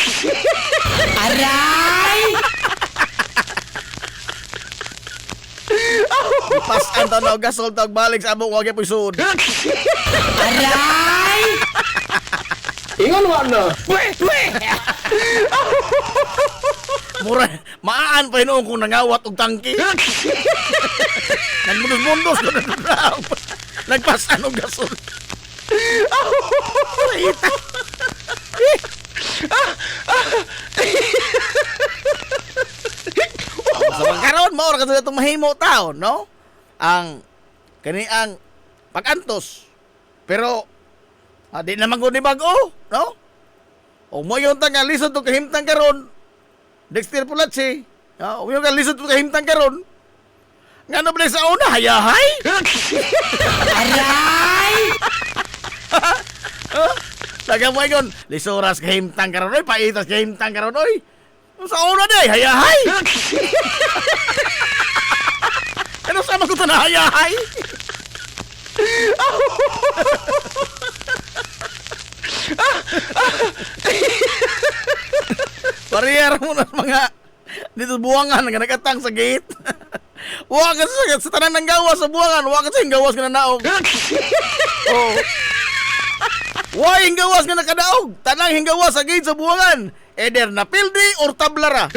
Aray! Pasan to na gasol tag balik sa among wag episode. Aray! Ingon wa na. Mura, maan pa hinuon kung nangawat og tangki. Nagmundos-mundos ko na daw. Nagpasan og gasol. Ita. Sa pagkaroon mo, kasi itong mahimo tao, no? Ang kaniang pag-antos. Pero, di naman ko ni bago, no? O mo yung tanga, lisod to kahimtang karon. Dexter Pulatsi, o mo yung lisod to kahimtang karon. Nga na ba sa una, hayahay? Aray! Taga mo yun, lisuras kahimtang karon, oy, paitas kahimtang karon, oy. Sa una day, hayahay! Ano sama ko ito na hayahay? Barrier mo na mga dito buwangan nga nagkatang sa gate. Wa ka sa tanan ng gawas sa buwangan, wa ka sa gawas nga naog. Oh. Wa yung gawas nga nakadaog, tanang hinggawas sa gate sa buwangan. Eder na pildi or tablara.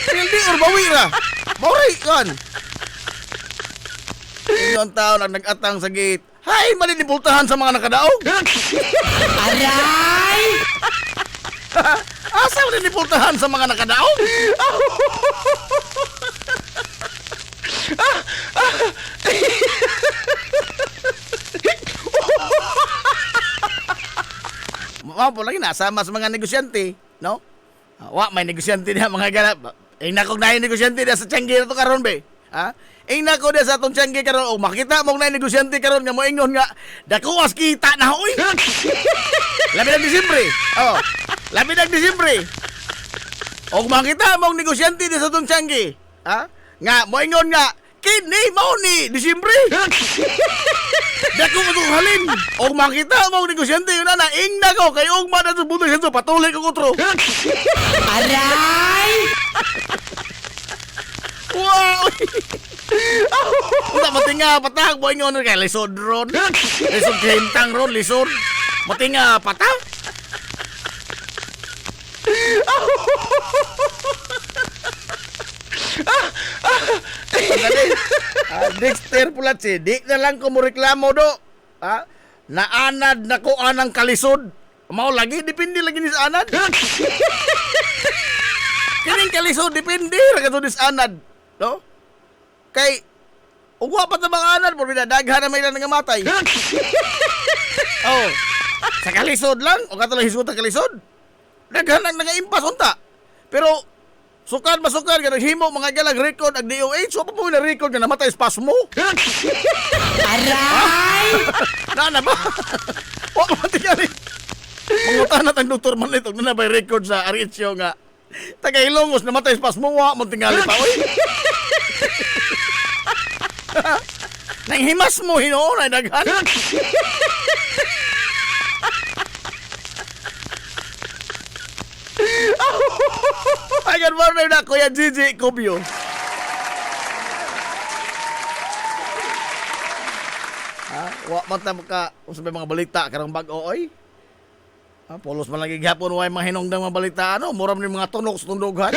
Pildi or bawira. Bawri kan. Inyong tao lang nag-atang sa gate. Hay, malinipultahan sa mga nakadaog. Aray! Asa malinipultahan sa mga nakadaog? Mapo lagi nasama sa mga negosyante, no? Wa may negosyante diha mga galap. Nakog na yung negosyante diha sa Tiangge na to karon be. Ha? Nako diha sa atong Tiangge karon. O makita mo na yung negosyante karon nga mo ingon nga dako as kita na oy. Labi ng Disyembre. Oh. Labi ng Disyembre. O makita mo negosyante diha sa atong Tiangge. Ha? Nga mo ingon nga kini mao ni Disyembre. Dako ko halin. Og makita mo negosyante yun na ingna ko kay og man sa buto sa patuloy ko utro. Aray! Wow! Uta matinga patag boy ngon kay lisod ron. Lisod hintang ron lisod. Matinga patag. Dexter Pulatsi, di na lang ko mo reklamo do. Ha? Naanad na ko anang kalisod. Mao lagi, depende lagi ni sa anad. Kining kalisod, depende ra ka sa anad. No? Kay, ugwa pa na mga anad, por binadaghan na may lang nangamatay. Oh, sa kalisod lang, o katulong hisgot ang kalisod. Daghan ang nangaimpas unta. Pero, sukad masukad ka naghimo mga galang record ang DOH so pa mo na record nga namatay spasmo. Aray! Na ba? Wa man tingali. Mangutanat ang doktor man ito na bay record sa RHO nga taga Ilongos namatay spasmo wa man tingali pa oy. Nang himas mo hinuon ay daghan. Good morning na, Kuya Gigi Cubio. Wa man ta ka usab mga balita karang bag-o oy. Polos man lagi gihapon way mga hinungdang mga balita ano, mura man yung mga tunok sa tundughan.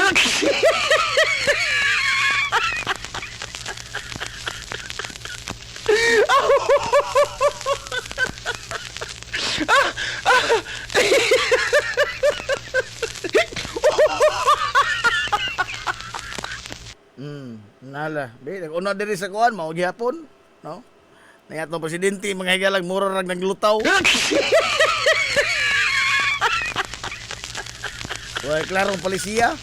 Nala, una diri sa kuan mao gihapon, no? Nangyat ng presidente, mga higalag, mura rag naglutaw. Uy, klarong palisiya.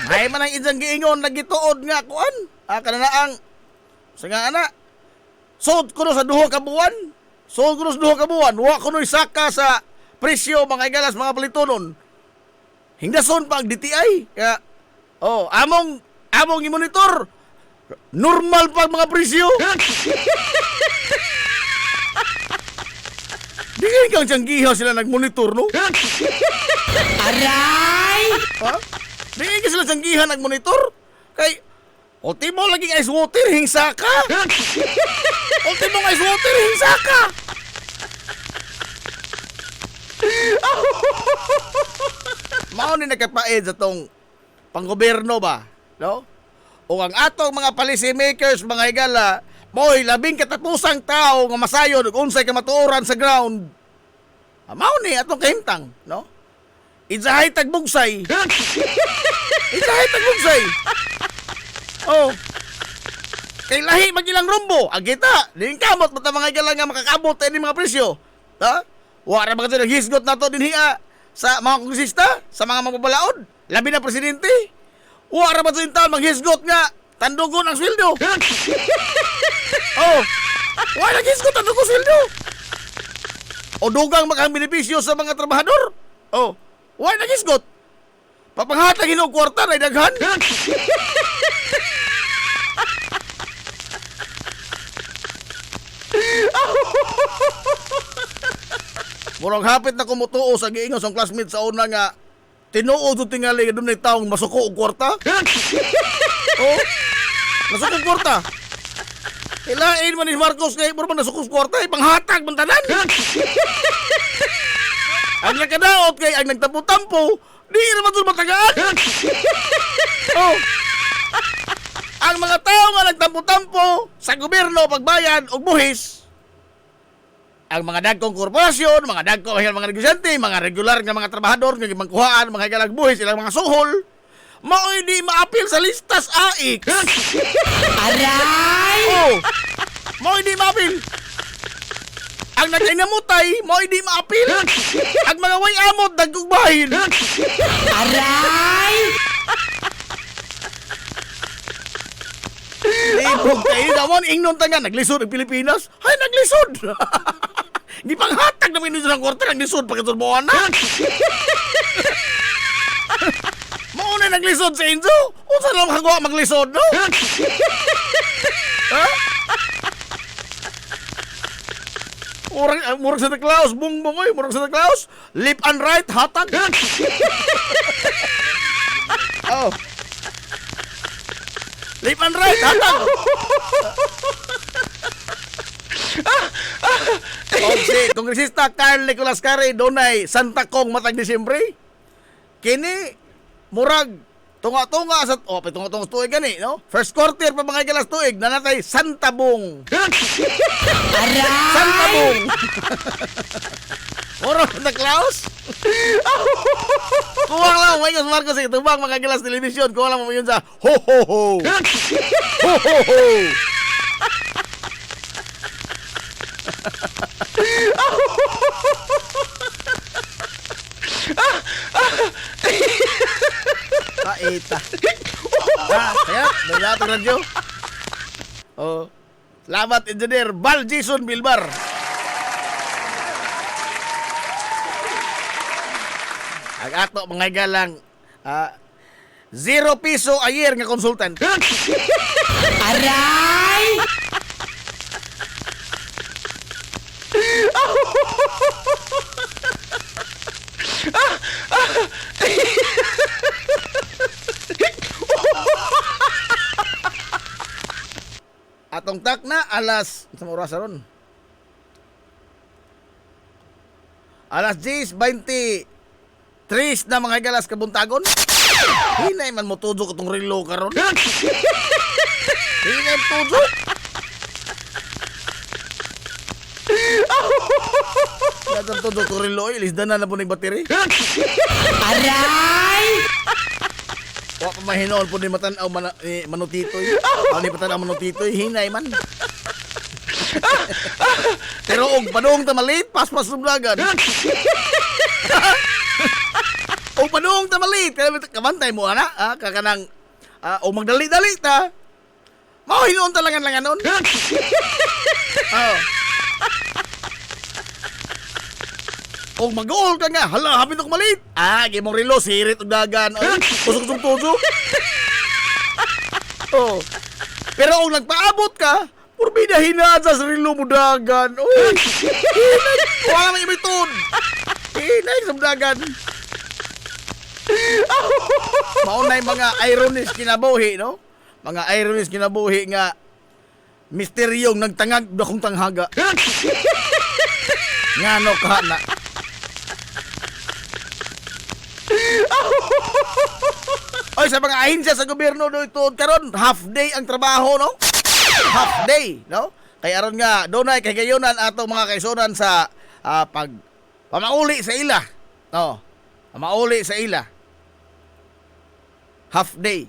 Ay man ang idyang giingon, nagituod nga kuan. Kananaang, sa nga ana, sod ko no sa duho ka buwan. Sod ko no sa duho ka buwan. Wa ko no isaka sa presyo, mga higalas, mga palitonon. Hingdason pa ang DTI. Kaya, among i-monitor. Normal pa ang mga presyo. Di kang tiyanggihaw sila nag-monitor, no? Aray! Ha? Di ka sila tiyanggihan nag-monitor? Kay, ultimo lagi ice water, hingsa ka. Ultimo ice water, hingsa ka. Mao ni nagkapaid sa tong panggoberno ba, no? O ang atong mga policy makers, mga higala, mo'y labing katapusang tao nga masayon ug unsay ka matuoran sa ground. Mao ni atong kahimtang, no? Idzahay tagbugsay. Idzahay tagbugsay. Oh. Kay lahi magilang rumbo, agita, din kamot mo ta mga higala nga makakabot ini mga presyo. Ha? Wa ra ba kasi naghisgot nato dinhi sa mga kongresista, sa mga magbabalaod, labi na presidente. Wa ra ba sa intal maghisgot nga tandugon ang sweldo. Oh. Wa naghisgot tandugon sweldo. O dugang makang benepisyo sa mga trabahador. Oh. Wa naghisgot. Papanghatag hinog kwarta na daghan. Murang hapit na kumutuo sa giingos ang classmate sa una nga tinuod ito tingali doon na taong masuko og kwarta. Oh, masuko og kwarta. Ilain man ni Marcos kay mura man nasuko og kwarta, ipanghatag man tanan. Ang nakadaot kay ang nagtampo-tampo, di naman ito matagaan. Oh, ang mga tao nga nagtampo-tampo sa gobyerno pagbayan og buhis, ang mga dagkong korporasyon, mga dagkong mga negosyante, mga regular nga mga trabahador nga gimangkuhaan, mga galagbuhis, ilang mga suhol, mao'y di maapil sa listas AIC. Aray! Oh, mao'y di maapil. Ang nag-inamutay, mao'y di maapil. Ang mga way amot, dagkong bahin. Aray! Libog kayo naman, ingnon tanga, naglisod ang Pilipinas. Ay, naglisod. Di panghatag naman ito ng kwarta, naglisod pagkaturbuhan na. Mauna naglisod sa Enzo. Unsa lang makagawa maglisod, no? Ha? Murag Santa Claus, bungbong oy, murag Santa Claus. Left and right, hatag. Oh. Left and right, hatag. Si Kongresista Carl Nicolas Carey donay Santa Kong matag Disyembre. Kini murag tunga-tunga sa tunga-tunga sa tuig gani, no? First quarter pa mga galas tuig na natay Santa Bong. Santa Bong. Moro Santa Claus. Kuwang lang may Marcos ito bang mga galas television, kuwang lang mo yun sa ho ho ho. Ho ho ho. Paita. Kaya, dala ito radyo. Oh, salamat engineer Val Jason Bilbar. Ang ato mga galang 0 piso a year nga consultant. Aray! tungtak na alas sa oras ron. Alas 10:23 na mga galas kabuntagon. Hinay man mo tudo ko tong relo karon. Hinay tudo. Yatang tudo ko relo, ilisdan na po ng battery. Aray! Wa pa mahinoon po ni matanaw manutitoy. Ani patanaw manutitoy hinay man. Pero og padung tamalit paspas sublagan. Og padung tamalit kabantay mo ana kakanang o magdali-dali ta. Mao hinuon talangan nun. Oh. Og mag-goal ka nga, hala, hapit ako malit. Gimong relo, sirit og dagan. Ay, tusok-tusok. Oh. Pero kung nagpaabot ka, purbida hinaan sa relo mo dagan. Uy, hinay, wala man imitod. Hinay sa dagan. Maunay mga ironies kinabuhi, no? Mga ironies kinabuhi nga misteryong nagtangag dakong tanghaga. Ngano ka na? Oy, sa mga ahensya sa gobyerno do ito karon half day ang trabaho, no? Half day, no? Kay aron nga dunay kay gayonan ato mga kaisunan sa pag pamauli sa ila. No. Pamauli sa ila. Half day.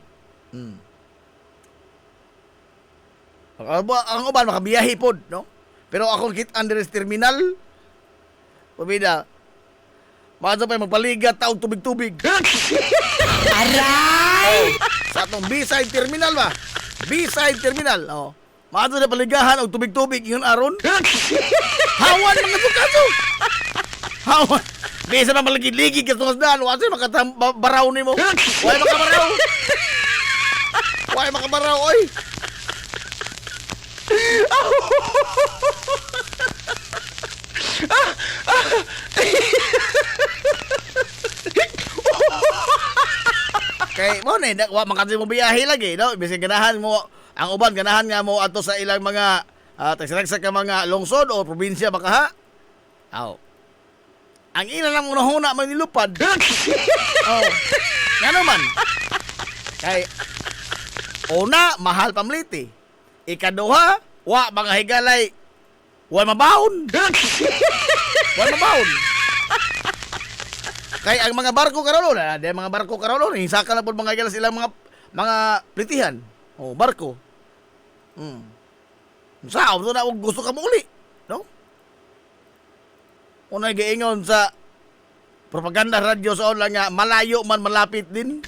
Ang uban makabiyahe pod, no? Pero akong kit under terminal pabida. Maadto pa magpaligat taog tubig-tubig. Aray! Sa atong B-side terminal ba? B-side terminal. Oh. Maadto na paligahan og tubig-tubig yun aron. Hawan mga sukaso. Hawan. Bisa pa maligid-ligid ka tungas daan. Wala sa'yo makabaraw ni mo. Wala makabaraw. Wala makabaraw, oy. Kay mo na wa makadto mo biyahe lagi, no? Bisig ganahan mo ang uban ganahan nga mo ato sa ilang mga tagsalagsak ka mga lungsod o probinsya baka ha. Aw. Ang ina lang unahuna man nilupad. Oh. Ngano man? Kay una mahal pamliti. Ikaduha, wa mga higalay wa mabaon. Wa mabaon. Kay ang mga barko karon na, mga barko karon hisaka na pud mga higalas ilang mga plitihan. Oh, barko. Sao to na og gusto ka mo uli, no? Unay giingon sa propaganda radyo sa online nga malayo man malapit din.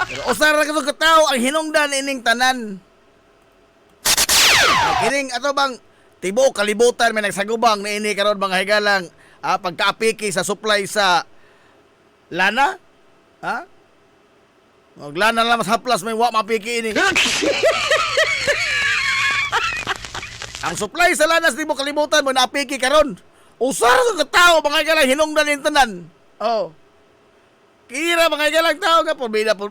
Pero usara ka to kataw ang hinungdan ining tanan. Kining ato bang tibo kalibutan may nagsagubang na ini karon mga higalang pagkaapiki sa supply sa lana. Ha? Maglana lang mas haplas may wa mapiki ini. Ang supply sa lana sa tibo kalibutan mo naapiki karon. Usara ka kataw mga higalang hinungdan ining tanan. Oh. Kira mga higalang tao nga po bida po.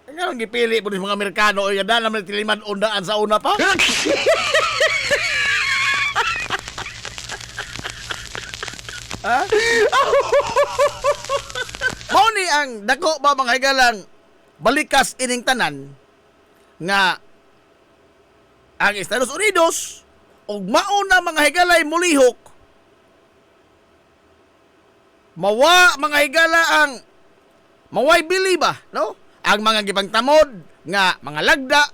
Nga gipili po ng mga Amerikano o yada naman tiliman undaan sa una pa. Ha? Mao ni ang dako ba mga higalang balikas ining tanan nga ang Estados Unidos ug mauna mga higalay mulihok mawa mga higala ang maway bili ba, no? Ang mga gipangtamod nga mga lagda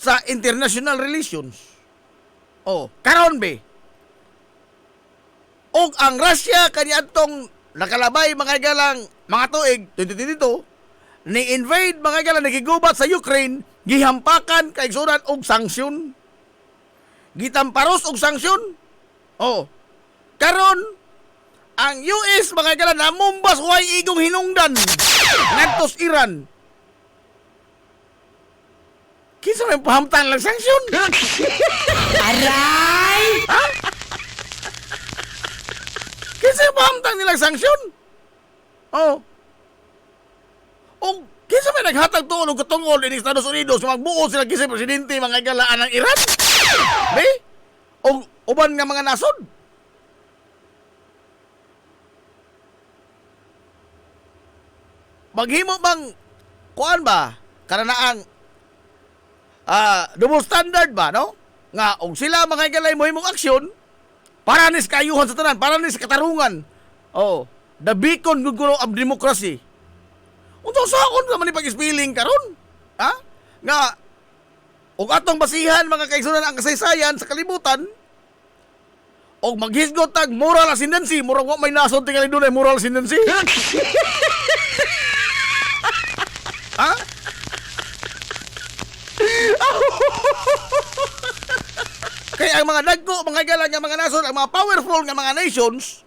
sa international relations. Oh, karon be. Og ang Russia kaniadtong nakalabay mga galang mga tuig 2022 ni invade mga galang nagigubat sa Ukraine gihampakan kay sudan og sanksyon. Gitamparos og sanksyon. Oh. Karon ang US mga galang namumbas way igong hinungdan ngadtos Iran. Kinsa may pahamtan lang sanksyon? Aray! Ha? Kinsa may pahamtan nilang sanksyon? Oh. O kinsa may naghatag tuon og katungod in Estados Unidos magbuo sila kinsa presidente mga galaan ng Iran? Be? O uban nga mga nasod? Maghimo bang kuan ba? Karanaang double standard ba, no? Nga, og sila mga galay mo himong aksyon, para nis kayuhan sa tanan, para nis katarungan. Oh, the beacon gugulo of democracy. Unto sa akon naman ni pag-spilling karon? Ha? Nga, og atong basihan mga kaigsunan ang kasaysayan sa kalibutan, og maghisgot tag moral ascendancy, murag wa may nasod tingali dunay moral ascendancy. Ha? Kaya ang mga dagko, mga galang nga mga nasod, ang mga powerful nga mga nations,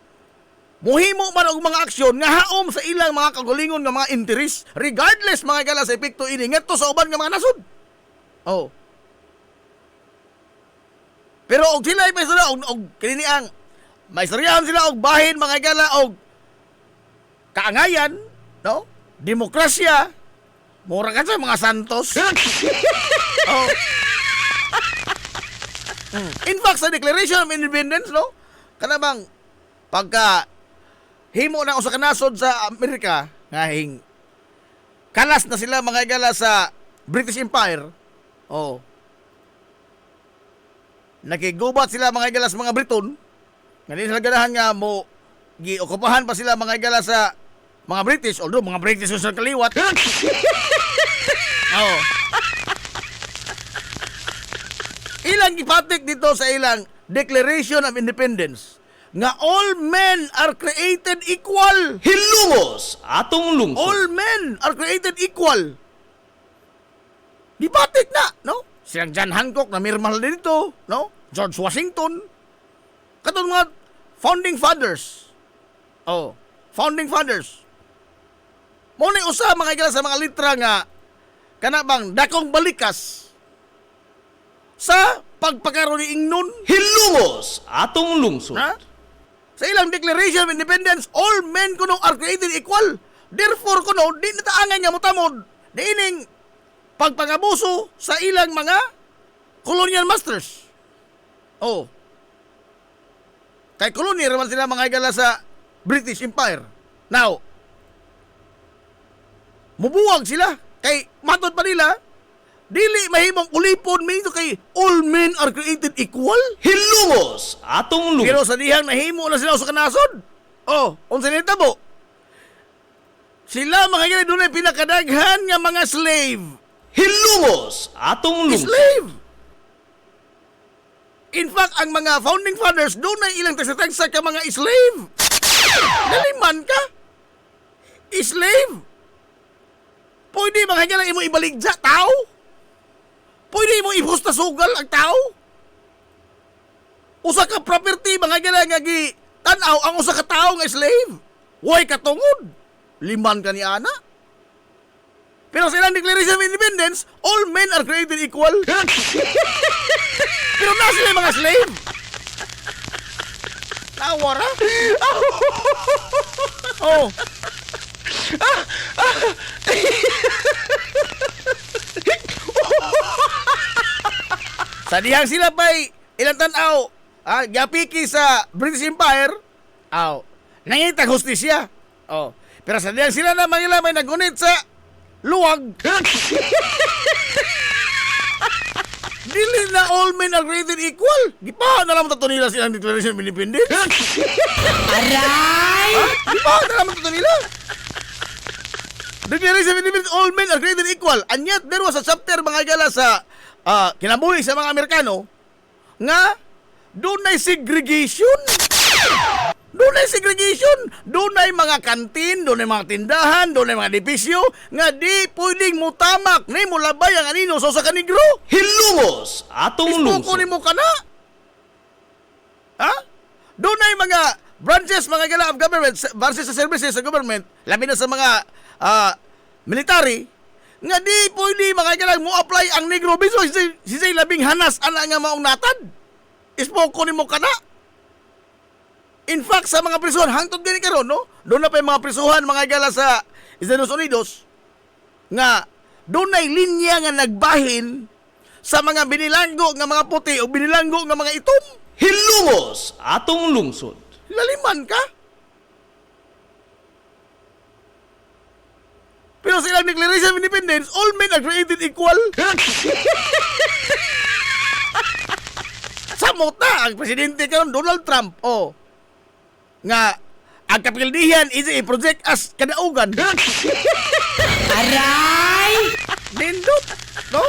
muhimo man og mga aksyon nga haom sa ilang mga kagulingon nga mga interes, regardless mga gala sa epekto ini ngadto sa uban nga mga nasod. Oh. Pero og sila may sila og kini ang may istoryahan sila og bahin mga gala og kaangayan, no? Demokrasya, mura ka sa mga santos. Oh. In fact, sa Declaration of Independence, no? Kana bang pagka himo na usa ka nasod sa Amerika, nga kalas na sila mga gala sa British Empire. Oh. Nakigubat sila mga gala sa mga Briton. Nga sila ganahan nga mo giokupahan pa sila mga gala sa mga British, although mga British sa kaliwat. Oh. Ilang gipatik dito sa ilang Declaration of Independence nga all men are created equal. Hilumos atong lungsod. All men are created equal. Gipatik na, no? Silang John Hancock na mirmal din ito, no? George Washington. Katong mga founding fathers. Oh, founding fathers. Muna usa mga igala sa mga litra nga kana bang dakong balikas sa pagpakaroon ni Ingnon. Hilumos atong lungsod. Ha? Sa ilang Declaration of Independence, all men kuno are created equal. Therefore kuno di nataangan nga motamod diining pagpangabuso sa ilang mga colonial masters. Oh. Kay kolony raman sila mga igala sa British Empire. Now, mubuwag sila kay matod pa nila dili mahimong ulipon minto kay all men are created equal. Hilumos atong lungsod. Pero sa dihang nahimo na sila sa kanasod. Oh, unsa nita mo? Sila mga gani dunay pinakadaghan nga mga slave. Hilumos atong lungsod. Slave. In fact, ang mga founding fathers dunay ilang tagsa-tagsa ka mga slave. Naliman ka? Slave. Pwede mga gani imo ibaligja tao? Pwede mo ibusta sugal ang tao? Usa ka property mga gala nga gi tanaw ang usa ka tawo nga slave. Way katungod. Liman ka ni ana. Pero sa ilang Declaration of Independence, all men are created equal. Pero na sila mga slave. Nawara. Oh. Sa dihang sila pa'y ilang tanaw, gapiki sa British Empire, nangitag hustisya. Oh. Pero sa dihang sila na mga may nagunit sa luwag. Dili na all men are created equal. Gipa na lang tato nila silang Declaration of Independence. Aray! Gipa na lang tato nila. Declaration of Independence, all men are created equal. And yet, there was a chapter mga gala sa kinabuhi sa mga Amerikano nga doon ay segregation. Doon ay segregation. Doon ay mga kantin, doon ay mga tindahan, doon ay mga dipisyo nga di pwedeng mutamak ni mo labay ang anino sa kanigro. Hilumos atong Ispoko lungsod. ni mo ka na. Ha? Doon ay mga branches, mga gala of government, branches sa services sa government, labi na sa mga military, Nga di pwede makagalang mo apply ang negro biso si say labing hanas ana nga maong natad. Ispoko nimo kana. In fact sa mga prisuhan hangtod gani karon no, doon na pa yung mga prisuhan mga gala sa Estados Unidos nga doon ay linya nga nagbahin sa mga binilanggo nga mga puti o binilanggo nga mga itom. Hilungos atong lungsod. Laliman ka. Pero sa ilang Declaration of Independence, all men are created equal. Samot na ang presidente karon Donald Trump. Oh. Nga ang kapildihan is i-project as kadaugan. Aray! Nindot, no?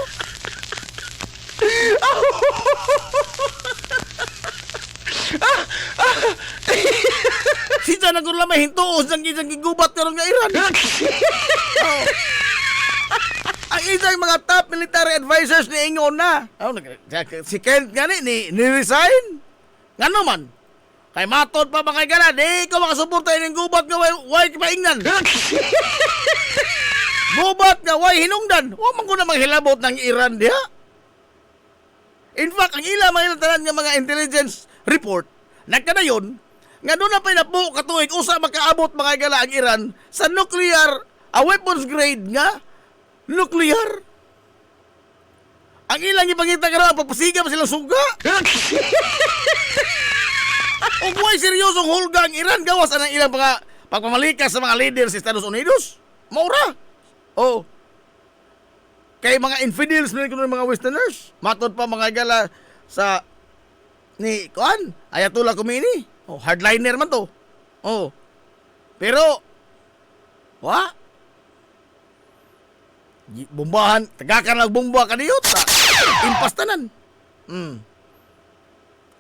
Sinsa na kung lamay hintuos ng isang gigubat karon nga Iran. Oh. Ang isang mga top military advisors ni ingon na. Oh, si Kent gani ni resign. Nga naman. Kay matod pa mga gana, di ko makasuporta yung gubat nga way paingnan. Gubat nga way hinungdan. Wa man ko na maghilabot ng Iran diha. In fact, ang ilang mga tanan nga mga intelligence report, nagkadayon, nga doon na pinapo katuig usa makaabot mga gala ang Iran sa nuclear, weapons grade nga, nuclear. Ang ilang ipangita ka rin, pagpasiga pa silang suga. O buhay seryosong hulga ang Iran, gawas ang ilang mga pagpamalikas sa mga leader sa Estados Unidos. Maura. Oh. Kay mga infidels na ng mga westerners. Matod pa mga gala sa ni Kuan, Ayatollah Khomeini. Oh, hardliner man to. Oh. Pero bombahan, tagakan lang bomba kaniyot sa impastanan.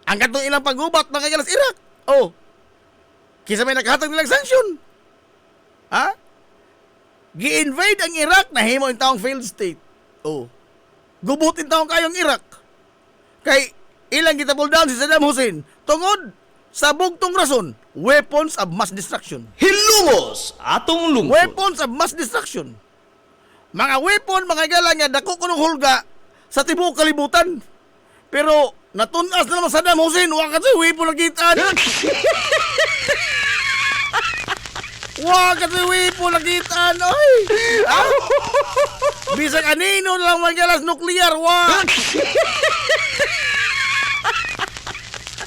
Ang katong ilang paggubat mga galas Iraq. Oh. Kisa may nakahatag nilang sanksyon. Ha? Gi-invade ang Iraq na himo yung taong failed state. Oh. Gubutin taong kayong Iraq. Kay ilang kita-pull down si Saddam Hussein tungod sa bugtong rason, weapons of mass destruction. Hilungos atong lungsod. Weapons of mass destruction. Mga weapon, mga gala nga dako kunong hulga sa tibuok kalibutan. Pero natunas na naman Saddam Hussein, wa kasi weapon nagitaan. Wa kasi weapon nagitaan, oy. Bisag anino lang mga galas nuklear, wa.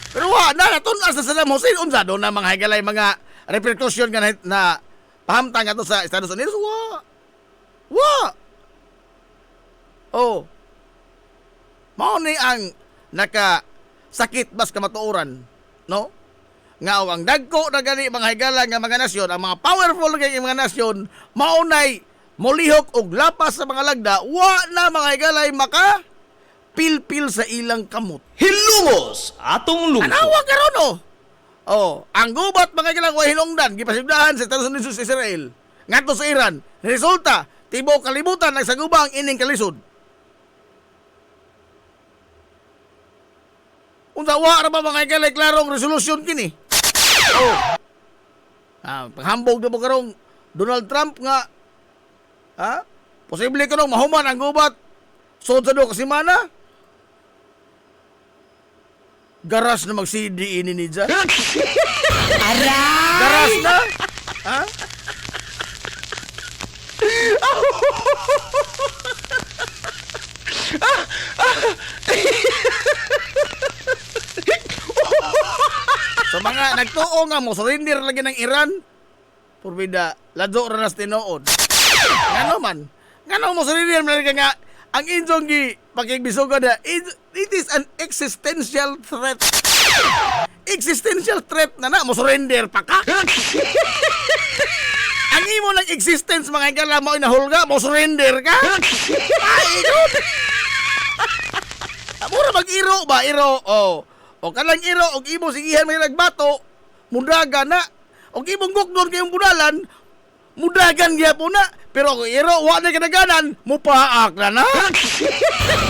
Pero wa na natunas na Saddam Hussein, unsa doon na mga higalay mga repercussion nga na pahamtang ato sa Estados Unidos, wa. Oh. Mao ni ang nakasakit bas kamatuoran, no? Nga ang dagko na gani mga higala nga mga nasyon, ang mga powerful nga mga nasyon, maunay molihok og lapas sa mga lagda, wa na mga higalay maka pilpil sa ilang kamot. Hilungos atong lungsod. Anawa karon oh. Oh, ang gubat mga higalang wa hinungdan gipasigdahan sa Estados Unidos sa Israel. Ngadto sa Iran, resulta tibuok kalibutan nagsaguba ang ining kalisod. Unsa wa ra ba mga higalay klarong resolusyon kini? Oh. Paghambog na mo karong Donald Trump nga posible ka nung mahuman ang gubat sod sa 2 ka semana. Garas na mag-CD ini ni Dja. Aray! Garas na? Ha? So mga nagtuo nga mo, surrender lagi ng Iran. Purbida, ladyo ranas tinood. Ngano man? Ngano mo surrender lagi nga ang inyong pakigbisugan na it is an existential threat. Existential threat na mo surrender pa ka? Ang imo lang existence mga igala mo inahulga, mo surrender ka? Ay, God! Mura mag-iro ba? Iro, oh. O kanang iro, og imo sigihan may nagbato, mudagan na. Og imong gukdon kayong budalan, mudagan gyud po na. Pero kung iro, wa na kadaganan, mupaak na na.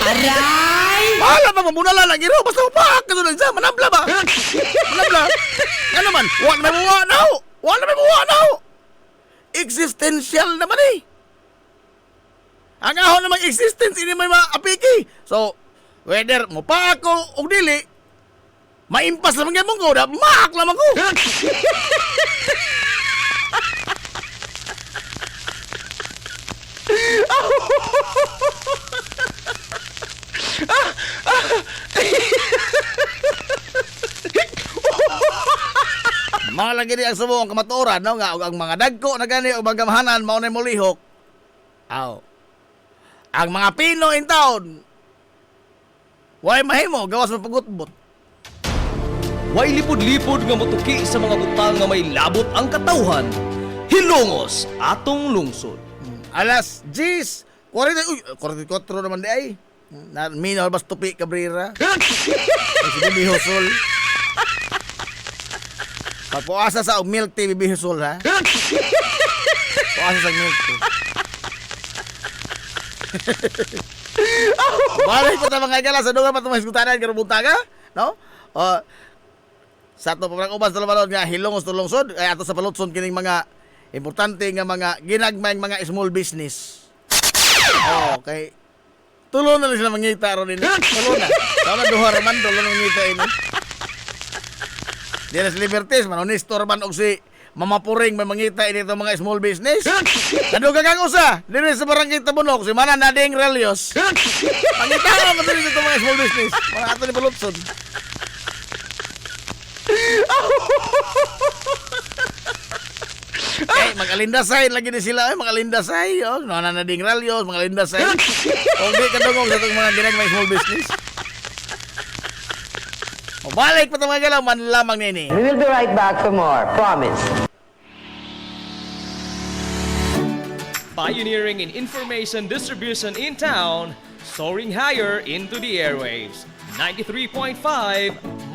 Aray! Wala pa mabudalan ang iro, basta mupaak ka doon sa manabla ba? Manabla? Nga naman, wa na may buwa now. Wa na may buwa now. Existential naman eh. Ang ahon namang existence ini may mga apiki. So, whether mo pa ako o dili, maimpas naman yan mong ko, maak naman ko. Mga lagi ni ang sumo ang kamaturan, no? Nga, ang mga dagko na gani o magamahanan, maunay mo lihok. Aw. Ang mga Pino in town, way mahimo, gawas mo pagutbot. Way lipod-lipod nga motuki sa mga butang nga may labot ang katawhan. Hilongos atong lungsod. Alas 10, 40, uy, 44 naman di ay. Na, minaw bas tupi kabrira. Ay, sige, bihosol. Pagpuasa sa milk tea, bibihosol, ha? Puasa sa milk tea. Balik pa ta mga igala sa dunga pa ito mahiskutanan karubunta ka, no? O, sa ito pa ubas na laman nga hilongos to lungsod, ay ato sa palutson kining mga importante nga mga ginagmayang mga small business. Okay. Tulo na lang sila mangita ron ini. Tulo na. Tama duha raman tulo na mangita ini. Dinas Liberties man honesto raman og si Mama Puring may mangita ini to mga small business. Kaduga kang usa, diri sa barangay Tabunok si Mana Nading Relios. Mangita ka mo diri sa mga small business. Mga ato ni palutson. Eh, mag-alindasay lagi ni sila, mag-alindasay, oh, nananading ralyos, mag-alindasay. O di kadungog sa itong mga ginagmay small business. O balik pa ito mga galaw, man lamang nini. We will be right back for more. Promise. Pioneering in information distribution in town, soaring higher into the airwaves. 93.5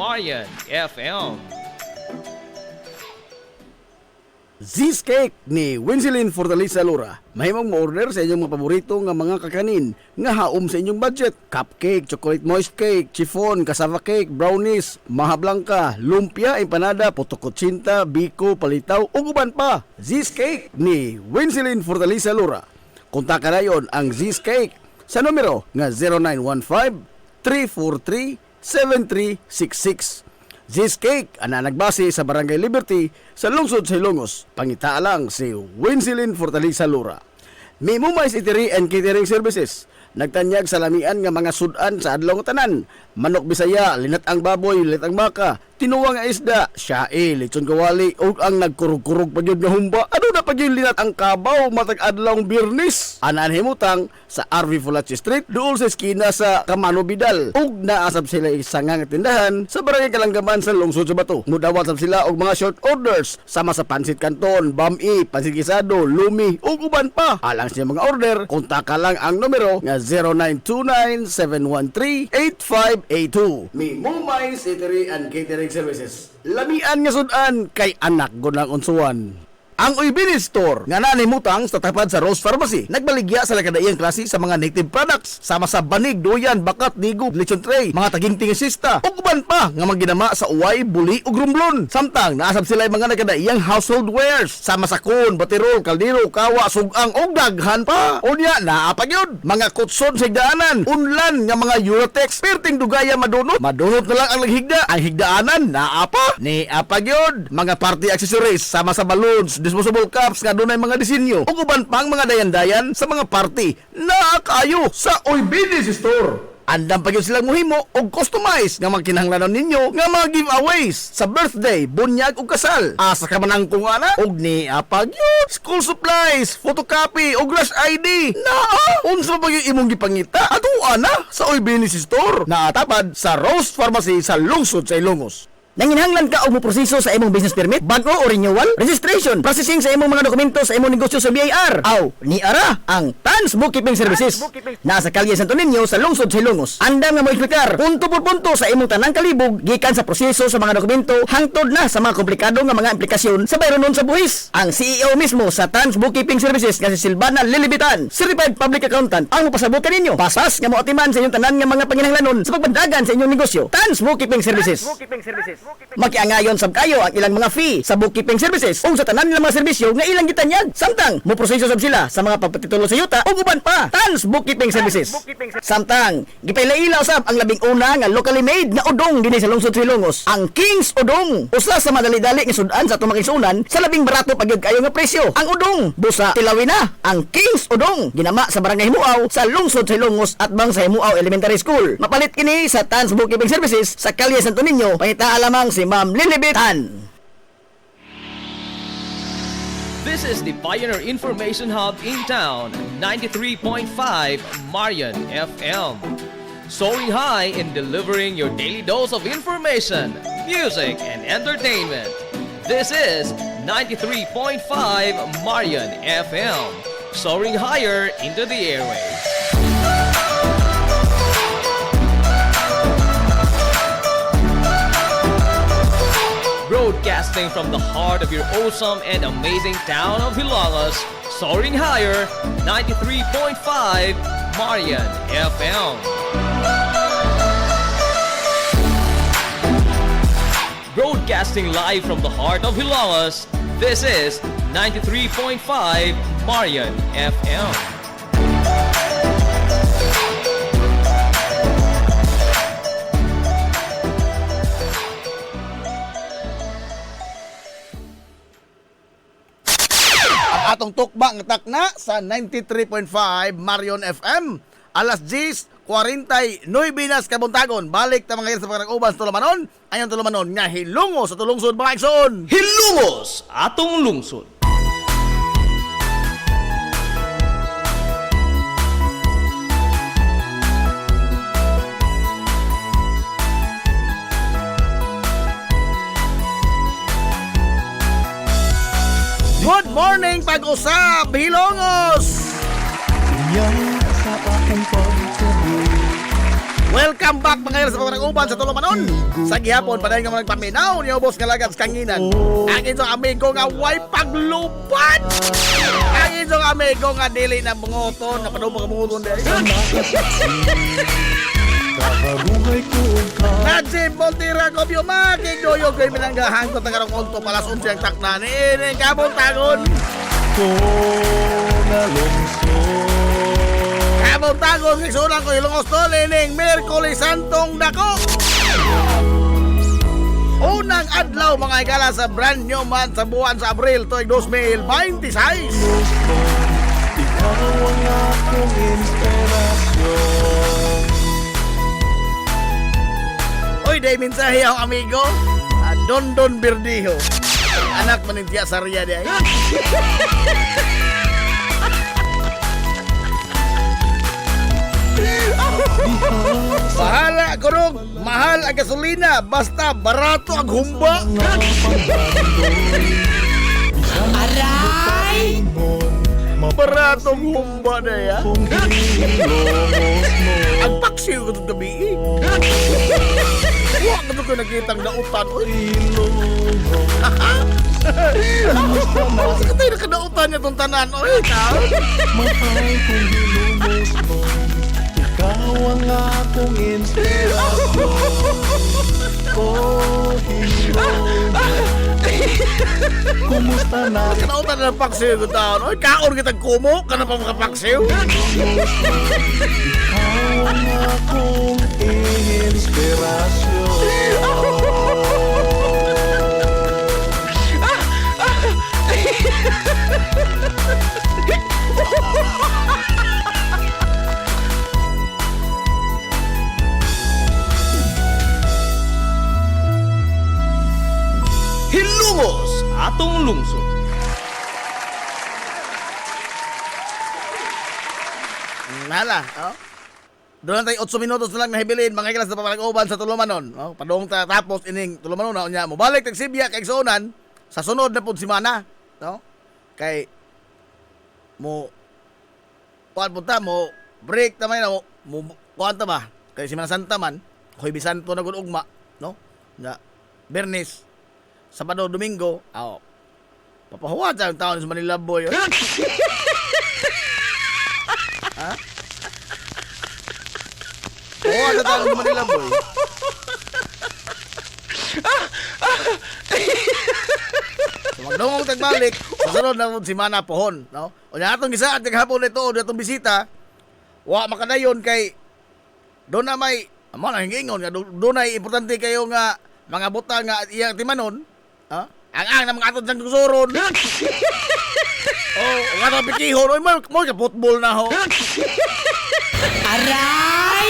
Marian FM. Z's Cake ni Winsilin Fortaleza Lura. Mahimong mo-order sa inyong mga paborito nga mga kakanin nga haom sa inyong budget. Cupcake, chocolate moist cake, chiffon, cassava cake, brownies, maha blanca, lumpia, empanada, potokotsinta, biko, palitaw, ug uban pa. Z's Cake ni Winsilin Fortaleza Lura. Kontakan na yon ang Z's Cake sa numero nga 0915-343-7366. Z's Cake, ana nagbase sa Barangay Liberty sa lungsod sa Ilongos. Pangita lang si Winsilin Fortaleza Lura. May Mumais Eatery and Catering Services. Nagtanyag sa lamian nga mga sudan sa adlaw nga tanan. Manok Bisaya, linat ang baboy, linat ang baka, tinuwang nga isda, siyae, lechon kawali, o ang nagkurug-kurug pagyud nga humba. Ano na pagyud linat ang kabaw matag adlaw Biyernes? Anan himutang sa RV Fulachi Street, duol sa eskina sa Camano Vidal. Ug naasab sila isang nga tindahan sa Barangay Kalanggaman sa lungsod sa Bato. Mudawat sab sila og mga short orders sama sa pansit canton, bami, pansit gisado, lumi, ug uban pa. Alang sa mga order, kontaka lang ang numero nga 0929-713-8582. May Mumais Eatery and Catering Services. Lamian nga sudan kay anak gunang unsuan. Ang Uybini Store nga nanimutang sa tapat sa Rose Pharmacy nagbaligya sa lakadaiyang klase sa mga native products sama sa banig, duyan, bakat, nigo, lechon tray, mga taginting sista ug uban pa nga maginama sa uway, buli ug rumblon. Samtang naasab sila mga nakadaiyang household wares sama sa kun, batirol, kaldero, kawa, sugang ug daghan pa. Unya naa pa gyud mga kutson sa higdaanan, unlan nga mga Eurotex, perting dugaya madunot na lang ang naghigda. Ang higdaanan naa pa ni apa gyud mga party accessories sama sa balloons, disposable cups nga dunay mga disenyo ug uban pang mga dayan-dayan sa mga party na kayo sa Uybini Store. Andam pa gyud silang mohimo og customize nga magkinahanglanon ninyo nga mga giveaways sa birthday, bunyag ug kasal. Asa ka man ang kung ana og ni apag yun. School supplies, photocopy ug rush ID. Naa, unsa pa gyud imong gipangita? Ato ana sa Uybini Store. Naatapad sa Rose Pharmacy sa lungsod sa Ilongos. Nanginhanglan ka og mo proseso sa imong business permit, bago o renewal, registration, processing sa imong mga dokumento sa imong negosyo sa BIR. Aw, ni ara ang Tans Bookkeeping Services. Nasa kalye Santo Niño sa lungsod sa Ilongos. Andam nga mo eksplikar punto por punto sa imong tanang kalibog gikan sa proseso sa mga dokumento hangtod na sa mga komplikado nga mga implikasyon sa bayronon sa buhis. Ang CEO mismo sa Tans Bookkeeping Services nga si Silvana Lilibitan, Certified Public Accountant, ang mapasabot kaninyo. Pasas nga mo atiman sa inyong tanan nga mga panginahanglanon sa pagbandagan sa inyong negosyo. Tans Bookkeeping Services. Makiangayon sab kayo ang ilang mga fee sa bookkeeping services o sa tanan nilang mga serbisyo nga ilang gitanyag. Samtang mo proseso sab sila sa mga pagpatitulo sa yuta o uban pa. Tans Bookkeeping Services. Samtang gipailaila usab ang labing una nga locally made na udong dinhi sa lungsod Trilongos, ang King's Udong. Usa sa madali-dali nga sudan sa tumakisunan sa labing barato pagyud kayo nga presyo. Ang udong busa tilawin na ang King's Udong ginama sa barangay Himuaw sa lungsod Trilongos at bang sa Himuaw Elementary School. Mapalit kini sa Tans Bookkeeping Services sa Kalye Santo Niño. Pangita lamang si Ma'am Lilibet Tan. This is the Pioneer Information Hub in town, 93.5 Marian FM. Soaring high in delivering your daily dose of information, music, and entertainment. This is 93.5 Marian FM. Soaring higher into the airwaves. Broadcasting from the heart of your awesome and amazing town of Hilangas, soaring higher, 93.5 Marian FM. Broadcasting live from the heart of Hilangas, this is 93.5 Marian FM. Atong tukbang takna sa 93.5 Marion FM. Alas 10:49 nas kabuntagon. Balik ta mga sa pagkakauban sa Tulumanon. Ayon Tulumanon nga hilungo sa tulungsod mga igsoon. Hilungos atong lungsod. Good morning pag-usap Hilongos. Yan sa akong pagtuloy. Welcome back mga sa pagkakauban sa Tulumanon. Sa gihapon padayon nga magpaminaw niyo boss kalagat sa kanginan. Ang inyong amigo nga way paglupad. Ang inyong amigo nga dili na bungoton na padung bungoton diri. Kaharuhay ko ka. Najib Montira ko biumaki doyo kay minanggahan ko tagarong onto palas 11 ang takna ni kabuntagon. Ko na lungsod. Kabuntagon igsunan ko Hilongos to lining Miyerkules Santong dako. Unang adlaw mga igala sa brand new month sa buwan sa Abril tuig 2026. Ikaw ang akong inspirasyon. Oy, day mensahe ang amigo. Don Berdijo. Anak manintiya sa Ria di ay. Bahala, kurong. Mahal ang gasolina. Basta barato ang humba. Aray! Barato ang humba na ya. Kung hilongos mo. Ang paksiw ko itong gabi. Huwag ko ito nakitang nautan. Uy. Kasi katay na kanautan niya itong tanan. Uy, ikaw. Mahal kong hilongos mo. Ikaw ang akong inspirasyon. Oh, hilongos. Kumusta na? Kanautan na ng paksiw ko taon. Uy, kaon kitang kumo. Ka na pa makapaksiw. Ikaw ang akong inspirasyon. Hilungos atong lungsod. Nala, oh. Doon tayo 8 minutos na lang nahibilin mga kilas na papalag-uban sa Tulumanon. Oh, padung ta tapos ining Tulumanon na unya mo. Balik tag Sibya kay Igsuonan sa sunod na pud semana, no? Kay mo kuan punta mo break ta man mo kuan ta ba? Kay Semana Santa man, Hoy Bisanto na gud ugma, no? Na Bernes, Sabado, Domingo, aw. Papahuwat ang taon sa Manila boy. Oh. Ha? Oo, ano tayo sa Manila boy? padungong tagbalik, kasunod na si Mana pohon, no? O nya atong gisaad kag hapon ito, o atong bisita, wa makadayon kay doon na may amo na hingingon nga doon ay importante kayo nga mga buta nga iyang timanon, ha? Ang na mga atong sang suron. Oh, nga ta pikihon, oy mo ka football na ho. Aray!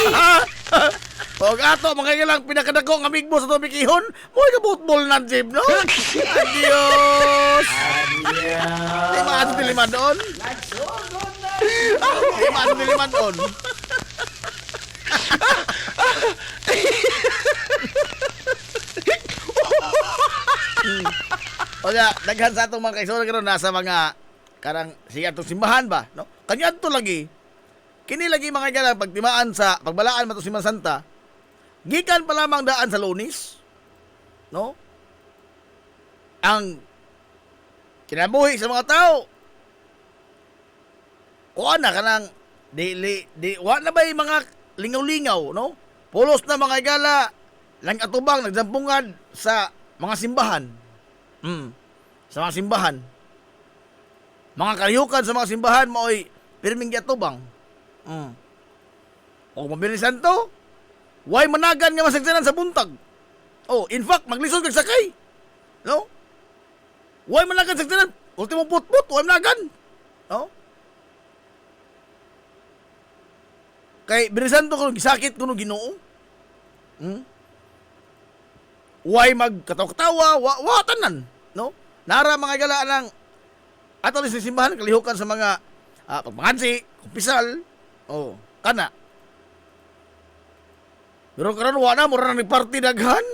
O ato mga ilang pinakadako nga big boss sa pikihon, mo ka football na Jib, no? Adios. Di maado diliman doon. Di maado diliman doon. O ya, daghan sa atong mga kaigsoon karon nasa mga karang siya atong simbahan ba, no? Kanyadto lagi. Kini lagi mga gala pagtimaan sa pagbalaan mato Semana Santa. Gikan pa lamang daan sa Lunes, no? Ang kinabuhi sa mga tao. Kuha na kanang di wa na ba yung mga lingaw-lingaw, no? Pulos na mga gala lang atubang nagdampungad sa mga simbahan. Sa mga simbahan. Mga kalihukan sa mga simbahan mao'y pirming giatubang. O mabilisan to, why managan nga masagsanan sa buntag? Oh, in fact, maglisod kag sakay. No? Why managan sagsanan? Ultimo putput, why managan? No? Kay binisan to kung gisakit kuno Ginoo. Why magkatawa-tawa, wa tanan, no? Nara mga gala ng ato sa simbahan kalihukan sa mga pagmangansi, kumpisal. Oh, kana. Pero karon wa na mura na ni party daghan.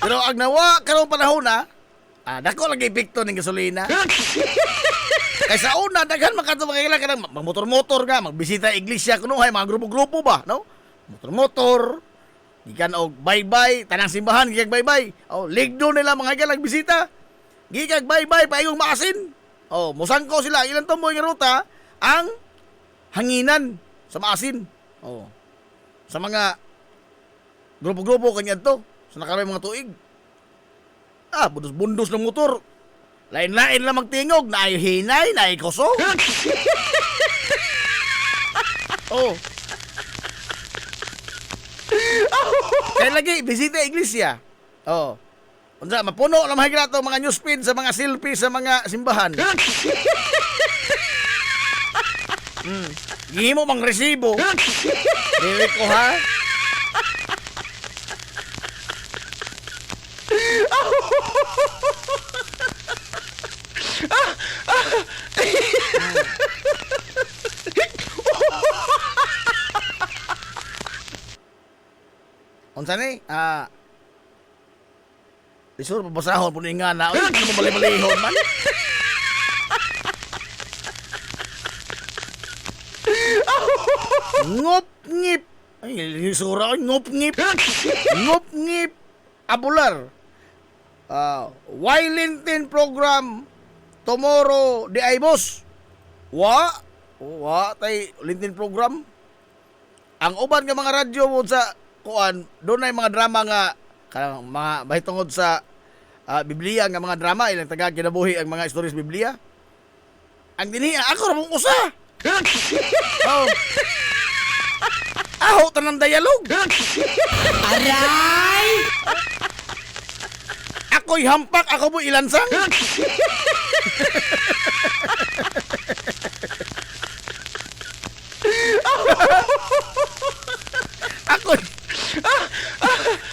Pero ang nawa karong panahon na, dako lagi epekto ng gasolina. Kaysa una, daghan makato mga kanang magmotor-motor nga, magbisita iglesia kuno hay mga grupo-grupo ba, no? Motor-motor, gikan og bye-bye, tanang simbahan gigag bye-bye. Oh, ligdo nila mga galang bisita. Gigag bye-bye paingong maasin. Oh, musangko sila ilang tumoy nga ruta ang hanginan sa maasin. Oh. Sa mga grupo-grupo kanya to, sa nakaroy mga tuig. Bundos-bundos ng motor. Lain-lain lang magtingog, naay hinay, naay koso. Oh. Kaya lagi, bisita iglesia. Oh. Unsa, mapuno na mahigla to mga newsfeed sa mga selfie sa mga simbahan. Gihimo mang resibo. Dili ko ha. Unsa ni? Lisur pabasahon po nga na. Uy, ano mo bali-balihon man? Ngop-ngip. Ay, lisura ko, ngop-ngip. Ngop-ngip. Abular. Wailintin program tomorrow di ay boss. Wa tay lintin program. Ang uban nga mga radyo mo sa kuan, doon ay mga drama nga kanang mga bahitungod sa Biblia nga mga drama ilang taga kinabuhi ang mga stories Biblia. Ang dinhi ako ra mong usa. Oh. Aho tanang dialog. Aray! Ako'y hampak, ako mo ilansang.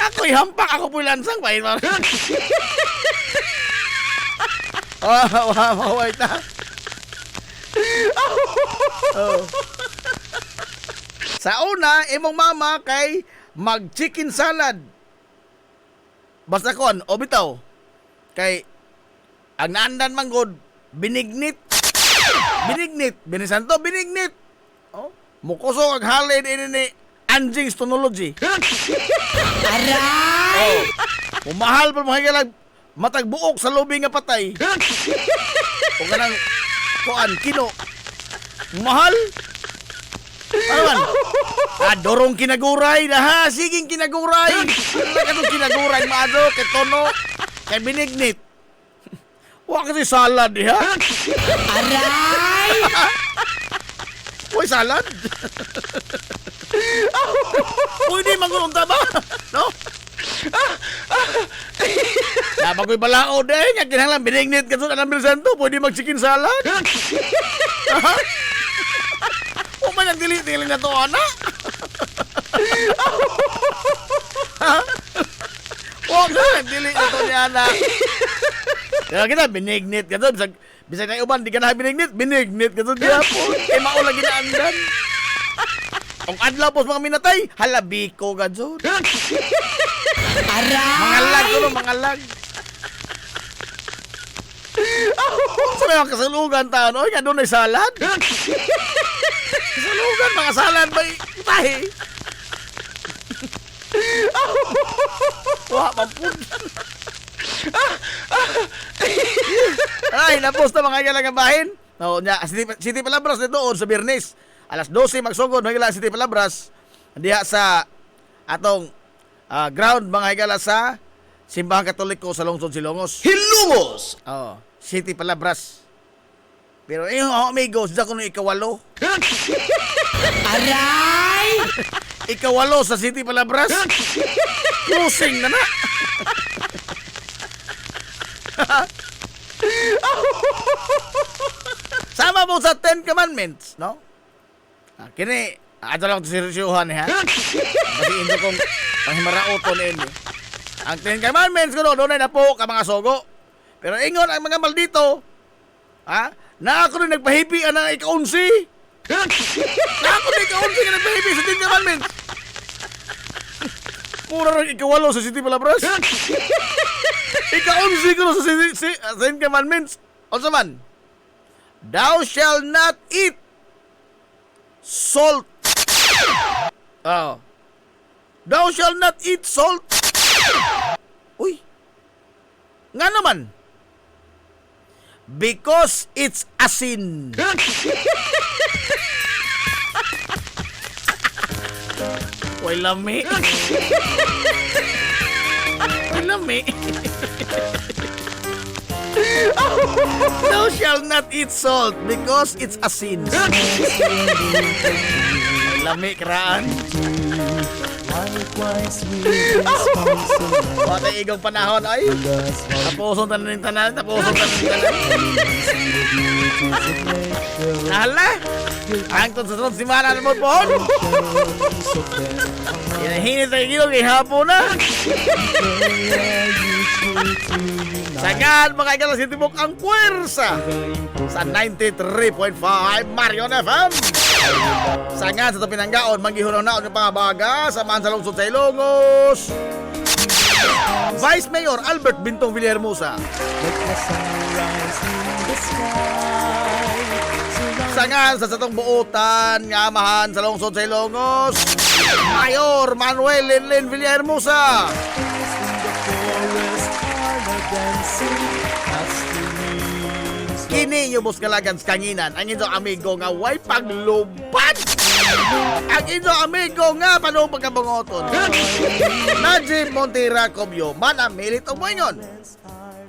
Ako'y hampak, ako po ilansang. Wait na. Sa una, imong mama kay mag-chicken salad. Basta kon, o bitaw. Kay, ang naandan manggod, binignit. Binignit. Binisanto, binignit. Oh, mukuso kag halin ini anjing stonology. Aray! Oh, umahal pa mga galag matag buok sa lobi nga patay. O kanang kuan kino. Mahal. Ano man? Dorong kinaguray na ha. Siging kinaguray. Ano ka itong kinaguray, maado, kay tono, kay binignit. Huwag kasi salad, ha? Aray! Uy, salad? Pwede magulunta ba? No? Nabagoy balaod eh. Nga kinahanglan binignit ka sa Anambel Santo. Pwede mag-chicken salad? Ha? O man ang dili-dili na to, anak? Ha? Huwag na, dili na to ni anak. Kaya kita, binignit ka doon. Bisag na uban, di ka na binignit ka doon. Kaya po, kay maulang ginaandan. Kung adlaw po mga minatay, halabiko ka doon. Mga lag ko, mga lag. Sa mga kasalugan taon, oy, nga doon ay salad. Kasalugan, mga salad ba tahi? Wah, mampun. Ay, napos na mga igalang bahin. No, nya, City Palabras na doon sa Birnis. Alas 12 magsugod mga higala City Palabras. Diha sa atong ground mga higala sa Simbahan Katoliko sa Lungsod Silongos. Hilumos! Oh, City Palabras. Pero yung amigos, sa kuno ikawalo. Aray! Ikawalo sa City Palabras. Closing na na. Sama mo sa 10 Commandments, no? Kini, ato lang ito sirusyuhan, ha? Kasi ito kong panghimarauton ini. Ang 10 Commandments ko doon ay napo ka mga sogo. Pero ingon ang mga maldito, ha? Na ako rin nagpahipi ang ika-11. Na ako rin ika-11 ka nagpahipi sa 10 Commandments. Mura rin ikawalo sa City Palabras. Ika-11 ko sa 10 Commandments. O man, thou shall not eat salt. Oh. Thou shall not eat salt. Uy. Nga naman. Because it's asin. Uy, lami. Uy, lami. Thou shall not eat salt because it's asin. Lami keraan. Patay igong panahon ay. Tapusong tanan ng tanan. Hala. Ang tunod si Mana naman po. Hinahinit tayo gilong ihapon na. Sagad mga igalang si Tibok ang puwersa sa 93.5 Marion FM. Sagad sa ito pinanggaon, manggihunong naon yung pangabaga sa maan sa lungsod sa Ilongos. Vice Mayor Albert Bintong Villahermosa. Sagad sa satong buutan nga amahan sa lungsod sa Ilongos. Mayor Manuel Linlin Villahermosa. Kini nyo bus kalagan sa kanginan ang inyong amigo nga way paglubad. Ang inyong amigo nga panong pagkabungoton. Najib Montera Cobio manamilit o moingon.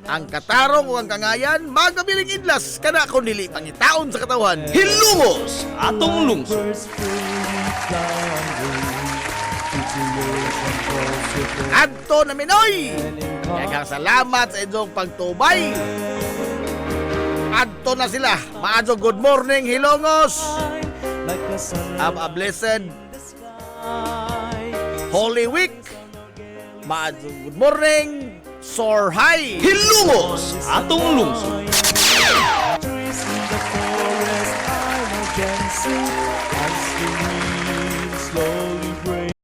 Ang katarong o ang kangayan magabiling idlas kada kung dili pangitaon sa katawan. Hilumos! Atong lungsod. Adto na Minoy! Kaya salamat sa inyong pagtubay. Adto na sila. Maadto good morning Hilongos. Have a blessed Holy Week. Maadto good morning Sorhay. Hilumos! Atong lungsod. Slowly